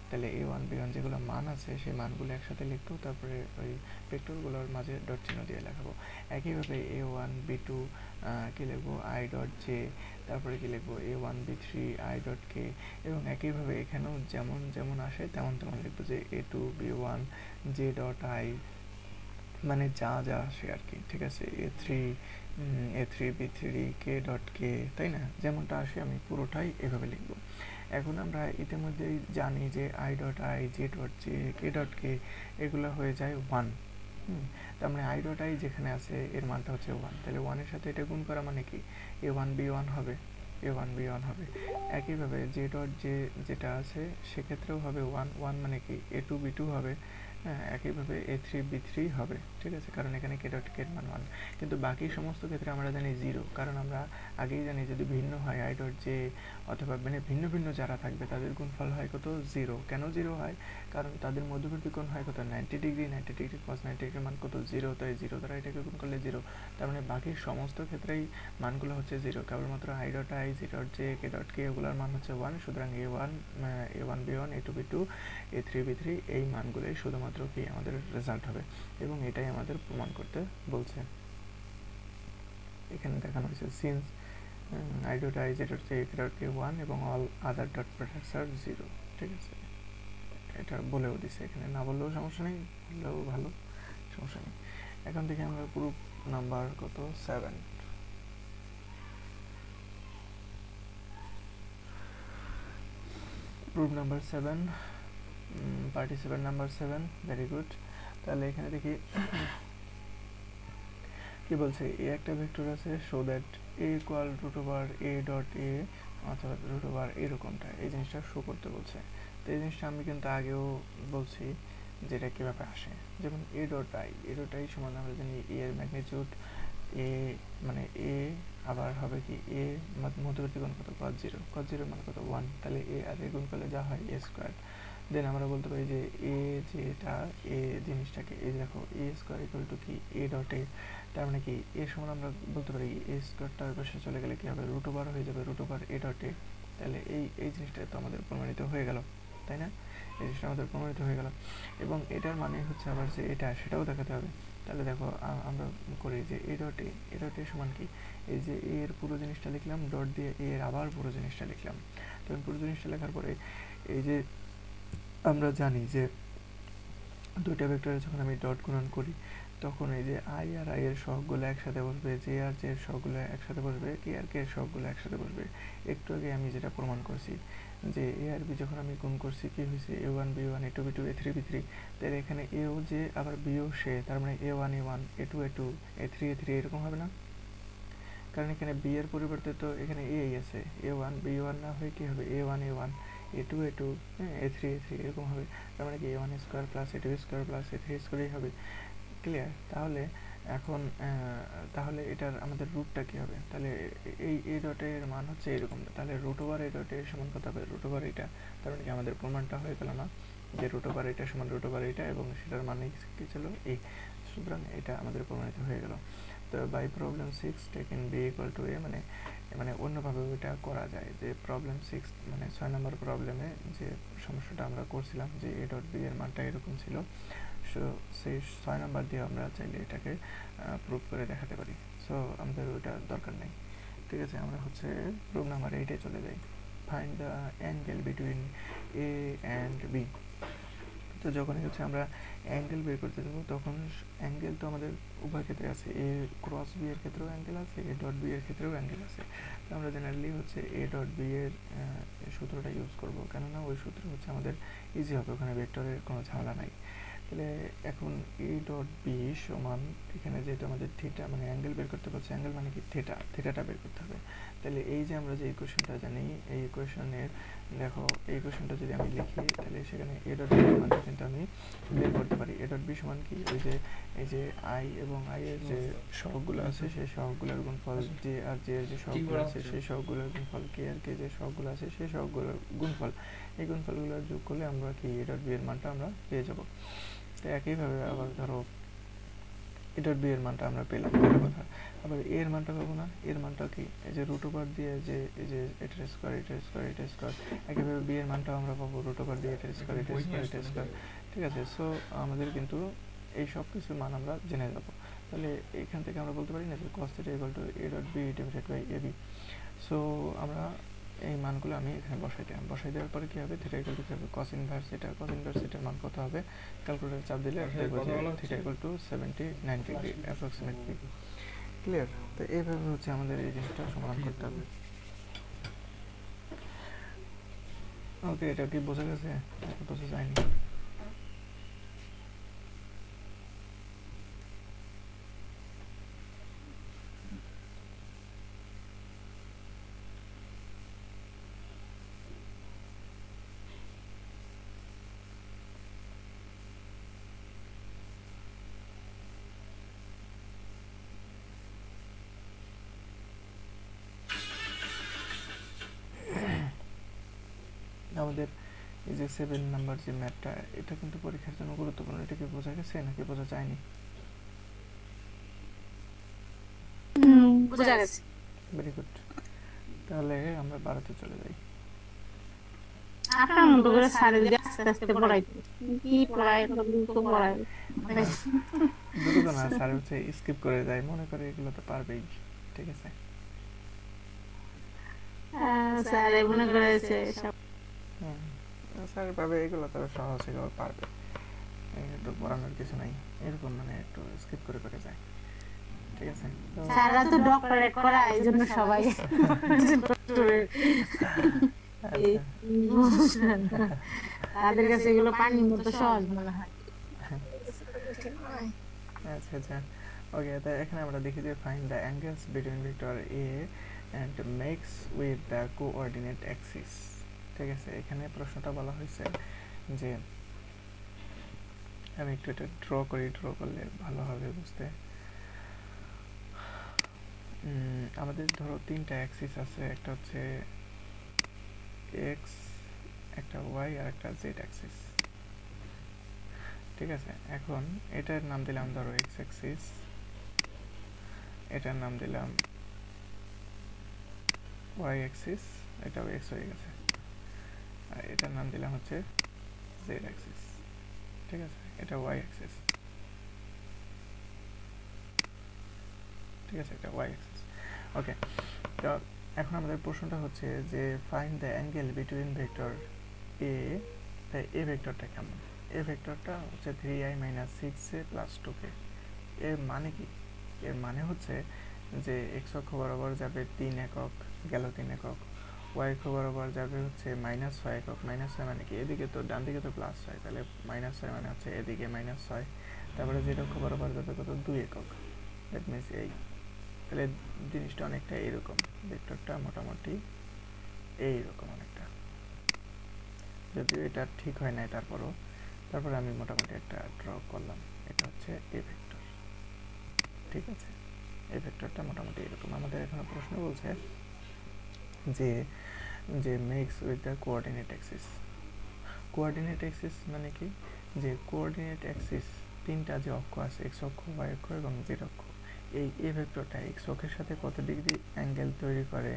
তাহলে a1 b1 যেগুলো মান আছে সেই মানগুলো একসাথে লিখবো, তারপরে ওই ভেক্টরগুলোর মাঝে ডট চিহ্ন দিয়ে লেখাবো। একইভাবে a1 b2 কি লিখবো, আই ডট জে, তারপরে কি লিখবো a1 b3 I dot K, এবং একইভাবে এখানেও যেমন যেমন আসে তেমন তেমন লিখবো, যে a2 b1 J dot I, মানে যা যা আসে আর কি, ঠিক আছে। a3 b3 কে ডট কে, তাই না, যেমনটা আসে আমি পুরোটাই এভাবে লিখবো। এখন আমরা ইতিমধ্যেই জানি যে I dot I J dot J K dot K এগুলো হয়ে যায় 1। তার মানে আই ডট আই যেখানে আছে এর মানটা হচ্ছে 1, তাহলে 1 এর সাথে এটা গুণ করা মানে কি a1 b1 হবে, একইভাবে জে ডট জে যেটা আছে সেক্ষেত্রেও হবে 1 মানে কি a2 b2 হবে, হ্যাঁ। একইভাবে a3 b3 হবে, ঠিক আছে, কারণ এখানে কে ডট কে এর মান 1। কিন্তু বাকি সমস্ত ক্ষেত্রে আমরা জানি 0, কারণ আমরা আগেই জানি যদি ভিন্ন হয় আই ডট জে অথবা মানে ভিন্ন ভিন্ন যারা থাকবে তাদের গুণফল হয় কত 0। কেন 0 হয়, কারণ তাদের মধ্যবর্তী কোণ হয় কত 90 ডিগ্রি, cos 90 ডিগ্রির মান কত 0, তাই 0 দ্বারা এটাকে গুণ করলে 0। তার মানে বাকি সমস্ত ক্ষেত্রেই মানগুলো হচ্ছে 0, কেবলমাত্র I dot I J dot J K dot K এগুলোর মান হচ্ছে 1। সুতরাং a1 b1 a2 b2 a3 b3 এই মানগুলোই শুধুমাত্র কি আমাদের রেজাল্ট হবে, এবং এটাই আমাদের প্রমাণ করতে বলছে। এখানে দেখানো হয়েছে since I dot I J dot J K dot K 1 এবং all other dot products are 0, ঠিক আছে। এটা বলেও দিছে, এখানে না বললেও সমস্যা নেই, বললেও ভালো, সমস্যা নেই। এখন থেকে আমরা প্রুফ নাম্বার কত 7। Proof number 7, participant number 7, very good. তাহলে এখানে দেখি কি বলছে, এ একটা ভেক্টর আছে, show that a equal root over a dot a অথবা রুট ওভার এরকমটা এই জিনিসটা শো করতে বলছে। তো এই জিনিসটা আমি কিন্তু আগেও বলছি যে এটা কীভাবে আসে। যেমন a ডট i সমান আমরা জানি a এর ম্যাগনিটিউড a মানে a আবার হবে কি a মধ্যবর্তী কোণ কত cos 0 মান কত 1, তাহলে a আর a গুণ করলে যা হয় a স্কোয়ার। দেন আমরা বলতে পারি যে a যেটা a জিনিসটাকে এই দেখো a স্কোয়ার ইকুয়াল টু কি a ডট a, তার মানে কি a সমান আমরা বলতে পারি a স্কোয়ারটা ওই পাশে চলে গেলে কি হবে রুট ওভার হয়ে যাবে root over a dot a। তাহলে এই জিনিসটা তো আমাদের প্রমাণিত হয়ে গেল, তাই না? এই জিনিসটা আমাদের প্রমাণিত হয়ে গেল এবং এটার মানে হচ্ছে আবার যে এটা সেটাও দেখাতে হবে। তাহলে দেখো আমরা করি যে a ডট a সমান কি এই যে a এর পুরো জিনিসটা লিখলাম ডট দিয়ে a এর আবার পুরো জিনিসটা লিখলাম। তখন পুরো জিনিসটা লেখার পরে এই যে আমরা জানি যে দুইটা ভেক্টরে যখন আমি ডট গুণন করি তখন এই যে i আর i এর সহগগুলো একসাথে বসবে, j আর j এর সহগগুলো একসাথে বসবে, k আর k এর সহগগুলো একসাথে বসবে। একটু আগে আমি যেটা প্রমাণ করছি যে a আর b যখন আমি গুণ করছি কি হয়েছে a1 b1 a2 b2 a3 b3, তাহলে এখানে a ও যে আবার b ও সে, তার মানে a1 a1 a2 a2 a3 a3 এরকম হবে না? কারণ এখানে b এর পরিবর্তে তো এখানে a আছে, a1 b1 না হয়ে কি হবে a1 a1 a2 a2 a3 a3 এরকম হবে। তার মানে কি a1 square plus a2 square plus a3 স্কোয়ারই হবে। ক্লিয়ার? তাহলে এখন তাহলে এটার আমাদের রুটটা কি হবে? তাহলে এই a ডটের মান হচ্ছে এরকম, তাহলে রুট ওভার a ডটের সমান কত হবে রুট ওভার এটা। তার মানে কি আমাদের প্রমাণটা হয়ে গেল না যে রুট ওভার এটা সমান রুট ওভার এটা এবং সেটার মানে কি ছিল a। সুতরাং এটা আমাদের প্রমাণিত হয়ে গেল। তো by problem 6 taken b equal to a মানে অন্যভাবে এটা করা যায় যে প্রবলেম 6 মানে 6 নম্বর প্রবলেমে যে সমস্যাটা আমরা করছিলাম যে a ডট b এর মানটা এরকম ছিল, সো সেই 6 নাম্বার দিয়ে আমরা চাইলে এটাকে প্রুভ করে দেখাতে পারি। সো আমাদের ওইটা দরকার নেই, ঠিক আছে? আমরা হচ্ছে প্রুফ নাম্বার 8-এ চলে যাই। Find the angle between A and B. তো যখনই হচ্ছে আমরা অ্যাঙ্গেল বের করতে যাবো তখন অ্যাঙ্গেল তো আমাদের উভয় ক্ষেত্রে আছে, এ ক্রস বি এর ক্ষেত্রেও অ্যাঙ্গেল আছে, এ ডট বি এর ক্ষেত্রেও অ্যাঙ্গেল আছে। তো আমরা জেনারেলি হচ্ছে এ ডট বি এর সূত্রটা ইউজ করব, কেননা ওই সূত্র হচ্ছে আমাদের ইজি হবে, ওখানে ভেক্টরের কোনো ঝামেলা নাই। তাহলে এখন এ ডট বি সমান এখানে যেহেতু আমাদের থিটা মানে অ্যাঙ্গেল বের করতে পারছি, অ্যাঙ্গেল মানে কি থিটাটা বের করতে হবে। তাহলে এই যে আমরা যে ইকুয়েশনটা জানি এই ইকুয়েশনের দেখো এই ইকুয়েশনটা যদি আমি লিখি তাহলে সেখানে এ ডট বি মানটা কিন্তু আমি বের করতে পারি। এ ডট বি সমান কি ওই যে এই যে আই এবং আই এর যে সহগগুলো আছে সেই সহগগুলোর গুণফল, জে আর জে এর যে সহগগুলো আছে সেই সহগগুলোর গুণফল, কে আর কে যে সহগগুলো আছে সেই সহগগুলোর গুণফল, এই গুণফলগুলোর যোগ করলে আমরা কি এ ডট বি এর মানটা আমরা পেয়ে যাব। তো একইভাবে আবার ধরো এ ডট বি এর মানটা আমরা পেলাম, কথা আবার এ এর মানটা পাবো না, এর মানটা কি এই যে রুট ওভার দিয়ে যে এই যে এটার স্কোয়ার একইভাবে বি এর মানটাও আমরা পাবো রুট ওভার দিয়ে এটার স্কোয়ার ঠিক আছে? সো আমাদের কিন্তু এই সব কিছুর মান আমরা জেনে যাব। তাহলে এখান থেকে আমরা বলতে পারি না যে cos θ equal to a dot B divided by ab। So আমরা এই মানগুলো আমি এখানে বসাই দেওয়ার পরে কি হবে থিটা ইকুয়াল টু কি হবে cos ইনভার্স এটার মান কত হবে ক্যালকুলেটর চাপ দিলে দেখবো যে theta equal to 79 degree approximately. Clear? তো এইভাবে হচ্ছে আমাদের এই জিনিসটা সমাধান করতে হবে। ওকে, এটা কি বোঝা গেছে? বোঝা যায়নি? আমাদের এই যে 7 নাম্বার যে ম্যাথটা এটা কিন্তু পরীক্ষার জন্য গুরুত্বপূর্ণ। এটা কি বোঝা গেছে নাকি বোঝা যায়নি? বোঝা গেছে। Very good. তাহলে আমরা 12-তে চলে যাই। আপনার মতো করে স্যার যদি আস্তে আস্তে পড়াইতো কি পড়ায় দ্রুত পড়ায় দ্রুত না, স্যার হচ্ছে স্কিপ করে যায়, মনে করে এগুলো তো পারবেই, ঠিক আছে? স্যার মনে করেছে সব স্যার পাবে এগুলো তো সহজ, এগুলো পারবে, একটু পড়ানোর কিছু নাই, এরকম মানে একটু স্কিপ করে করে যায়, ঠিক আছে? স্যাররা তো ডক্টরেট করা এইজন্য সবাই তাদের কাছে এগুলো পানির মতো সহজ মনে হয়। আচ্ছা আচ্ছা, ওকে, তাই এখানে আমরা দেখি যে find the angles between vector A and makes with the coordinate axis. ঠিক আছে, এখানে প্রশ্নটা বলা হয়েছে যে আমি একটু এটা ড্র করলে ভালো হবে বুঝতে। আমাদের ধরো তিনটা অ্যাক্সিস আছে, একটা হচ্ছে এক্স, একটা ওয়াই আর একটা জেড অ্যাক্সিস। ঠিক আছে, এখন এটার নাম দিলাম ধরো এক্স অ্যাক্সিস, এটার নাম দিলাম ওয়াই অ্যাক্সিস, এটাও এক্স হয়ে গেছে, আর এটার নাম দিলাম হচ্ছে জেড অ্যাক্সিস। ঠিক আছে, এটা ওয়াই অ্যাক্সিস। ঠিক আছে, এটা ওয়াই অ্যাক্সিস। ওকে, তো এখন আমাদের প্রশ্নটা হচ্ছে যে find the angle between vector A. তাই এ ভেক্টরটা কেমন? এ ভেক্টরটা হচ্ছে 3i - 6a + 2k। এর মানে কি? এর মানে হচ্ছে যে এক্স অক্ষ বরাবর যাবে 3 একক, গেল 3 একক, ওয়াই অক্ষ বরাবর যাবে হচ্ছে -6 একক। -6 মানে কি? এদিকে তো ডান দিকে তো +6, তাহলে -6 মানে হচ্ছে এদিকে -6। তারপরে জেড অক্ষ বরাবর যাবে কত? 2 একক। দ্যাট মিনস এই, তাহলে জিনিসটা অনেকটা এইরকম, ভেক্টরটা মোটামুটি এইরকম অনেকটা, যদিও এটা ঠিক হয় না তারপরে আমি মোটামুটি একটা ড্র করলাম। এটা হচ্ছে এ ভেক্টর। ঠিক আছে, এই ভেক্টরটা মোটামুটি এরকম। আমাদের এখানে প্রশ্ন বলছে যে যে makes with the coordinate axis. Coordinate axis মানে কি? যে কোঅর্ডিনেট অ্যাক্সিস তিনটা যে অক্ষ আছে, এক্স অক্ষ, ওয়াই অক্ষ এবং জেড অক্ষ, এই এ ভেক্টরটা এক্স অক্ষের সাথে কত ডিগ্রি অ্যাঙ্গেল তৈরি করে,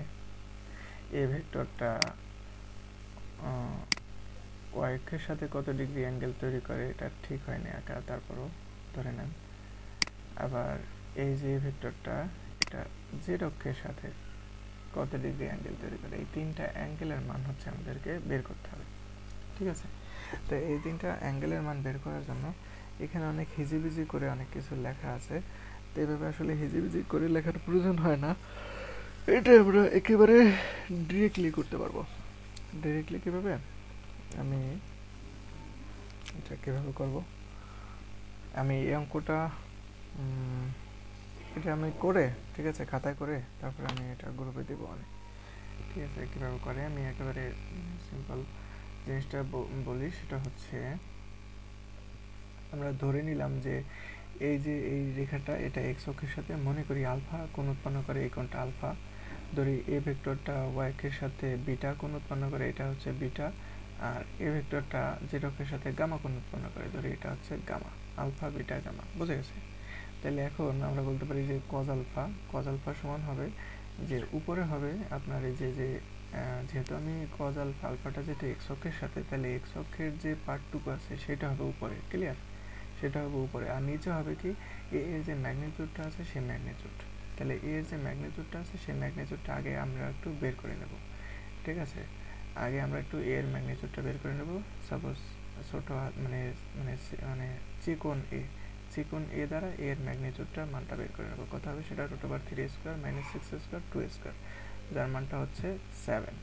এ ভেক্টরটা ওয়াই অক্ষের সাথে কত ডিগ্রি অ্যাঙ্গেল তৈরি করে, এটা ঠিক হয়নি আঁকা, তারপরও ধরে নেন। আবার এই যে ভেক্টরটা এটা জেড অক্ষের সাথে কত ডিগ্রি অ্যাঙ্গেল তৈরি করে, এই তিনটা অ্যাঙ্গেলের মান হচ্ছে আমাদেরকে বের করতে হবে। ঠিক আছে, তো এই তিনটা অ্যাঙ্গেলের মান বের করার জন্য এখানে অনেক হিজিবিজি করে অনেক কিছু লেখা আছে। তো এইভাবে আসলে হিজিবিজি করে লেখার প্রয়োজন হয় না, এটা আমরা একেবারে ডিরেক্টলি করতে পারবো। ডিরেক্টলি কীভাবে? আমি এটা কীভাবে করব, আমি এই অঙ্কটা এটা আমি করে, ঠিক আছে, খাতায় করে তারপরে আমি এটা গ্রুপে দেবো অনেক। ঠিক আছে, কীভাবে করে আমি একেবারে সিম্পল জিনিসটা বলি। সেটা হচ্ছে আমরা ধরে নিলাম যে এই যে এই রেখাটা এটা এক্স অক্ষের সাথে মনে করি আলফা কোণ উৎপন্ন করে, এই কোণটা আলফা। ধরি এ ভেক্টরটা ওয়াই অক্ষের সাথে বিটা কোণ উৎপন্ন করে, এটা হচ্ছে বিটা। আর এ ভেক্টরটা জেড অক্ষের সাথে গামা কোণ উৎপন্ন করে, ধরি এটা হচ্ছে গামা। আলফা, বিটা, গামা, বুঝে গেছে? তাহলে এখন আমরা বলতে পারি যে কজ আলফা সমান হবে যে উপরে হবে আপনার এই যে যেহেতু আমি কজ আলফাটা যেহেতু এক্স অক্ষের সাথে, তাহলে এক্স অক্ষের যে পার্টটুকু আছে সেটা হবে উপরে, ক্লিয়ার? সেটা হবে উপরে। আর নিচে হবে কি, এ এর যে ম্যাগনিটিউডটা আছে সেই ম্যাগনিটিউড। তাহলে এ এর যে ম্যাগনিটিউডটা আছে সেই ম্যাগনিটিউডটা আগে আমরা একটু বের করে নেব। ঠিক আছে, আগে আমরা একটু এ এর ম্যাগনিটিউডটা বের করে নেব। সাপোজ ছোট মানে মানে মানে চিকন এ দ্বারা এ এর ম্যাগনিটিউডটার মানটা বের করে নেব। কত হবে সেটা? √3² - 6² 2², যার মানটা হচ্ছে 7।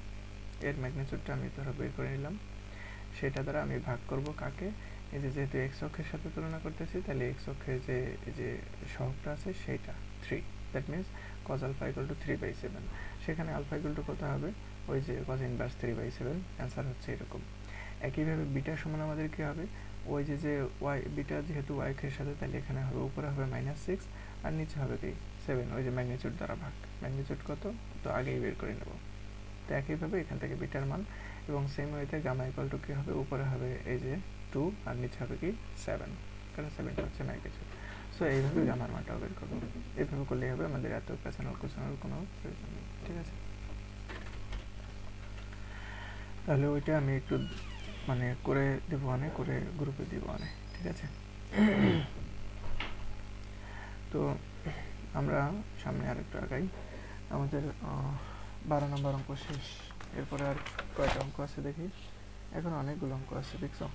এর ম্যাগনিটিউডটা আমি ধরো বের করে নিলাম। সেটা দ্বারা আমি ভাগ করব কাকে? এই যে যেহেতু এক্স অক্ষের সাথে তুলনা করতেছি, তাহলে এক্স অক্ষের যে সহগটা আছে সেইটা 3। That means cos alpha = 3/7। সেখানে আলফা কত হবে? ওই যে cos ইনভার্স 3/7। অ্যান্সার হচ্ছে এরকম। একইভাবে বিটা সমান আমাদের কি হবে? ওই যে ওয়াই, বিটা যেহেতু ওয়াই অক্ষের সাথে, তাহলে এখানে হবে উপরে হবে -6 আর নিচে হবে কি 7, ওই যে ম্যাগনিটিউড দ্বারা ভাগ। ম্যাগনিটিউড কত তো আগেই বের করে নেব। তো একইভাবে এখান থেকে বিটার মান, এবং সেম ওয়েতে গামা = কি হবে? উপরে হবে এই যে 2 আর নিচে হবে কি 7, কারণ 7টা হচ্ছে ম্যাগনিটিউড। সো এইভাবে গামার মানটাও বের করবো। এইভাবে করলেই হবে, আমাদের এত পেছানোর কোছানোর কোনো প্রয়োজন নেই। ঠিক আছে, তাহলে ওইটা আমি একটু মানে করে দেবো, অনেক করে গ্রুপে দিব অনেক। ঠিক আছে, তো আমরা সামনে আরেকটু আগাই। আমাদের 12 নম্বর অঙ্ক শেষ। এরপরে আর কয়টা অঙ্ক আছে দেখি। এখন অনেকগুলো অঙ্ক আছে, দেখছো?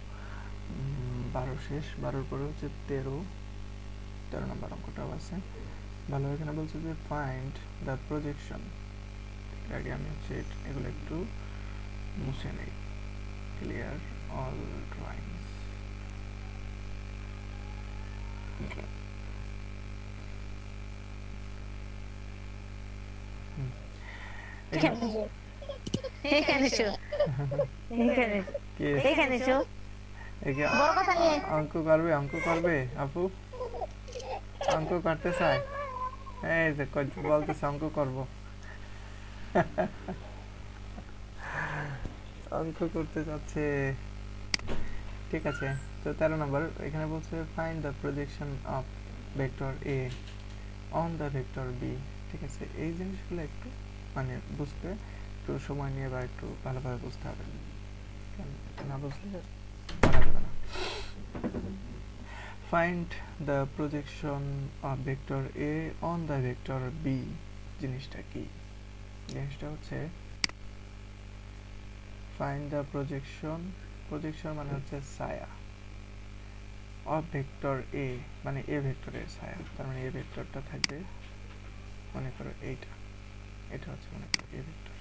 12 শেষ, 12-র পরে হচ্ছে 13 নম্বর অঙ্কটাও আছে। ভালো, এখানে বলছে যে ফাইন্ড দ্য প্রজেকশন। আগে আমি হচ্ছে এগুলো একটু মুছে নেই। Clear all drawings. এখানে এসো এখানে কে এখানে এসো একে বড় কথা নিয়ে অঙ্ক করবে আপু অঙ্ক করতে চায় এই যে বলতেছে অঙ্ক করব অঙ্ক করতে যাচ্ছে ঠিক আছে তো 13 নম্বর এখানে বলছে find the projection of vector A on the vector B ঠিক আছে এই জিনিসগুলো একটু মানে বুঝতে একটু সময় নিয়ে বা একটু ভালোভাবে বুঝতে হবে না বুঝলে পারা যাবে না find the projection of vector A on the vector B জিনিসটা কি জিনিসটা হচ্ছে ফাইন্ড দ্য প্রজেকশন মানে হচ্ছে ছায়া অফ ভেক্টর এ মানে এ ভেক্টরের ছায়া তার মানে এ ভেক্টরটা থাকবে মনে করো এটা হচ্ছে মনে করো এ ভেক্টর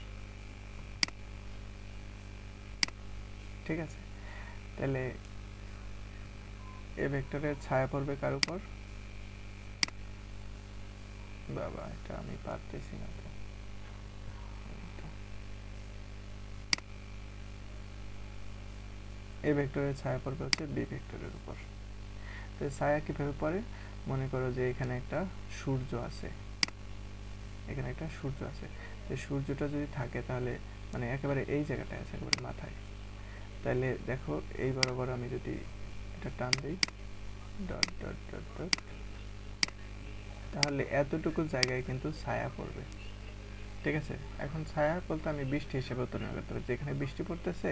ঠিক আছে তাহলে এ ভেক্টরের ছায়া পড়বে কার উপর বাবা এটা আমি পারতেছি না তো এ ভেক্টরের ছায়া পড়বে হচ্ছে বি ভেক্টরের উপর তো ছায়া কিভাবে পড়ে মনে করো যে এখানে একটা সূর্য আছে তো সূর্যটা যদি থাকে তাহলে মানে একেবারে এই জায়গাটায় আছে একেবারে মাথায় তাহলে দেখো এই বরাবর আমি যদি এটা টান দিই ডট ডট ডট ডট তাহলে এতটুকু জায়গায় কিন্তু ছায়া পড়বে ঠিক আছে এখন ছায়া বলতে আমি বৃষ্টি হিসেবে তুলনা করতে পারি যেখানে বৃষ্টি পড়তেছে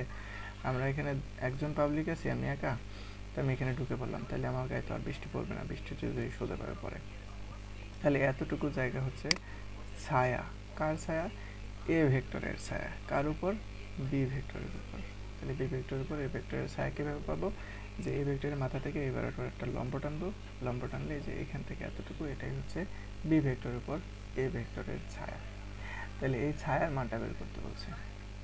আমরা এখানে একজন পাবলিক আছি আমি একা তো আমি এখানে ঢুকে পড়লাম তাহলে আমার গায়ে তো আর বৃষ্টি পড়বে না বৃষ্টি যদি সোজাভাবে পড়ে তাহলে এতটুকু জায়গা হচ্ছে ছায়া কার ছায়া এ ভেক্টরের ছায়া কার উপর বি ভেক্টরের উপর তাহলে বি ভেক্টরের উপর এ ভেক্টরের ছায়া কিভাবে পাবো যে এই ভেক্টরের মাথা থেকে এবার একটা লম্ব টানবো লম্ব টানলে যে এখান থেকে এতটুকু এটাই হচ্ছে বি ভেক্টরের উপর এ ভেক্টরের ছায়া তাহলে এই ছায়ার মানটা বের করতে বলছে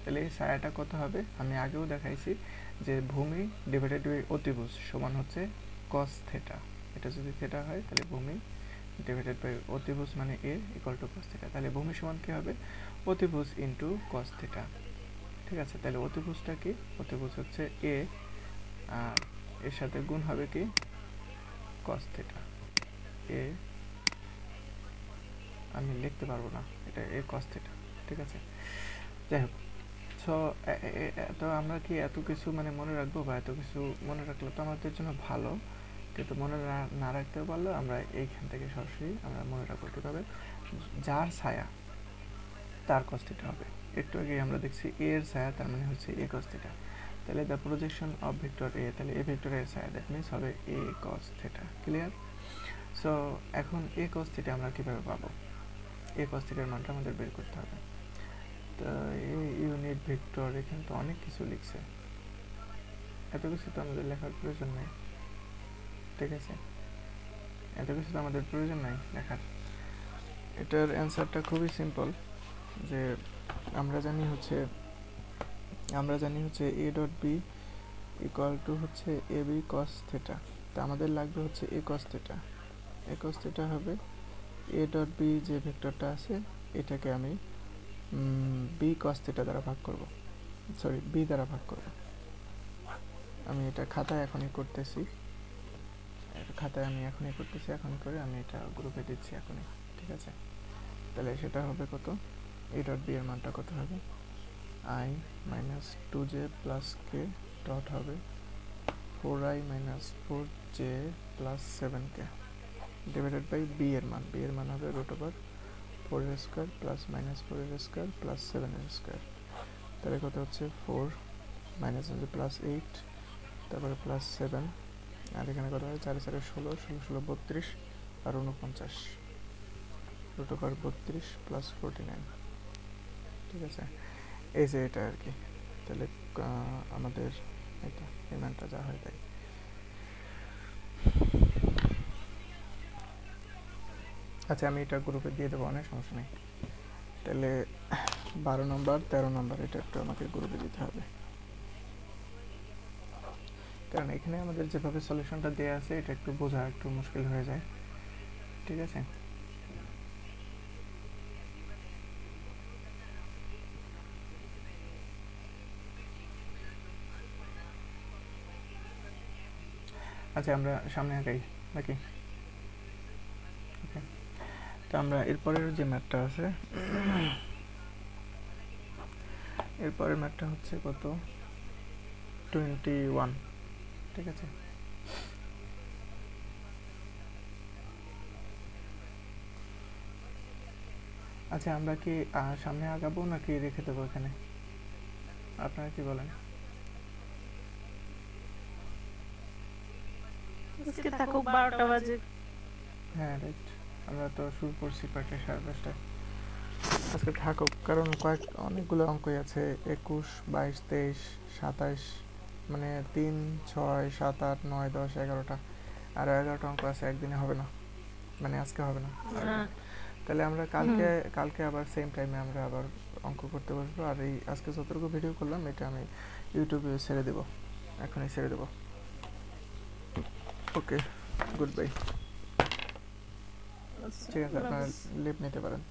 তাহলে এই ছায়াটা কত হবে আমি আগেও দেখাইছি যে ভূমি ডিভাইডেড বাই অতিভুজ সমান হচ্ছে cos থিটা এটা যদি থিটা হয় তাহলে ভূমি ডিভাইডেড বাই অতিভুজ মানে a equal to cos theta তাহলে ভূমি সমান কি হবে অতিভুজ ইনটু cos থিটা ঠিক আছে তাহলে অতিভুজটা কি অতিভুজ হচ্ছে a আর এর সাথে গুণ হবে কি cos থিটা a আমি লিখতে পারবো না এটা a cos থিটা ঠিক আছে যাই হোক সো তো আমরা কি এত কিছু মানে মনে রাখবো বা এত কিছু মনে রাখলে তো আমাদের জন্য ভালো কিন্তু মনে না রাখতে পারলে আমরা এইখান থেকে সরাসরি আমরা মনে রাখবো কিভাবে যার ছায়া তার cos থিটা হবে একটু আগে আমরা দেখছি a এর ছায়া তার মানে হচ্ছে a cos থিটা তাহলে the projection of vector a তাহলে a ভেক্টরের ছায়া দ্যাট মিন্স হবে a cos theta clear so এখন a cos থিটা আমরা কিভাবে পাবো a cos থিটার মানটা আমাদের বের করতে হবে তো এই ইউনিট ভেক্টর এখানে তো অনেক কিছু লিখছে এত কিছু তো আমাদের লেখার প্রয়োজন নেই ঠিক আছে এত কিছু তো আমাদের প্রয়োজন নাই লেখার এটার অ্যান্সারটা খুবই সিম্পল যে আমরা জানি হচ্ছে a dot B equal to হচ্ছে এ বি কস থিটা তা আমাদের লাগবে হচ্ছে এ কস থিটা হবে এ ডট বি যে ভেক্টরটা আছে এটাকে আমি বি কস থিটা দ্বারা ভাগ করব বি দ্বারা ভাগ করব আমি এটা খাতায় এখনই করতেছি এখনই করে আমি এটা গ্রুপে দিচ্ছি এখনই ঠিক আছে তাহলে সেটা হবে কত এ ডট বি এর মানটা কত হবে i minus 2j plus K dot হবে 4i minus 4j plus 7k divided by B এর মান হবে রুট ওভার 4 এর স্কয়ার প্লাস মাইনাস 4 এর স্কয়ার প্লাস 7 এর স্কয়ার তাহলে কত হচ্ছে 4 মাইনাস হচ্ছে প্লাস 8 তারপরে প্লাস 7 আর এখানে কত হয় 4 4 16 16 32 আর 49 রুট ওভার 32 প্লাস 49 ঠিক আছে এই যে এটা আর কি তাহলে আমাদের এটা এই মানটা যা হয় তাই আচ্ছা আমি এটা গ্রুপে দিয়ে দেবো অনেক সমস্যা নেই তাহলে 12 নম্বর 13 নম্বর এটা একটু আমাকে গ্রুপে দিতে হবে কারণ এখানে আমাদের যেভাবে সলিউশনটা দেয়া আছে এটা একটু বোঝা একটু মুশকিল হয়ে যায় ঠিক আছে আচ্ছা আমরা সামনে আগাই নাকি? ওকে, তো আমরা এরপরের যে ম্যাথটা আছে, এরপরের ম্যাথটা হচ্ছে কত, 21, ঠিক আছে। আচ্ছা আমরা কি সামনে আগাবো নাকি রেখে দেবো এখানে, আপনারা কি বলেন? আজকে থাকুক 12টা বাজে। হ্যাঁ রাইট, আমরা তো শুরু করছি কয়েকটা 5:30টায়, আজকে থাকুক, কারণ অনেকগুলো অঙ্কই আছে, 21, 22, 23, 27, মানে 3, 6, 7, 8, 9, 10, 11টা, আর 11টা অঙ্ক আছে, একদিনে হবে না, মানে আজকে হবে না। তাহলে আমরা কালকে আবার সেম টাইমে আমরা আবার অঙ্ক করতে বসবো। আর এই আজকে যতটুকু ভিডিও করলাম এটা আমি ইউটিউবে ছেড়ে দেবো, এখনই ছেড়ে দেবো। ওকে, গুড বাই। ঠিক আছে, আপনারা লিভ নিতে পারেন।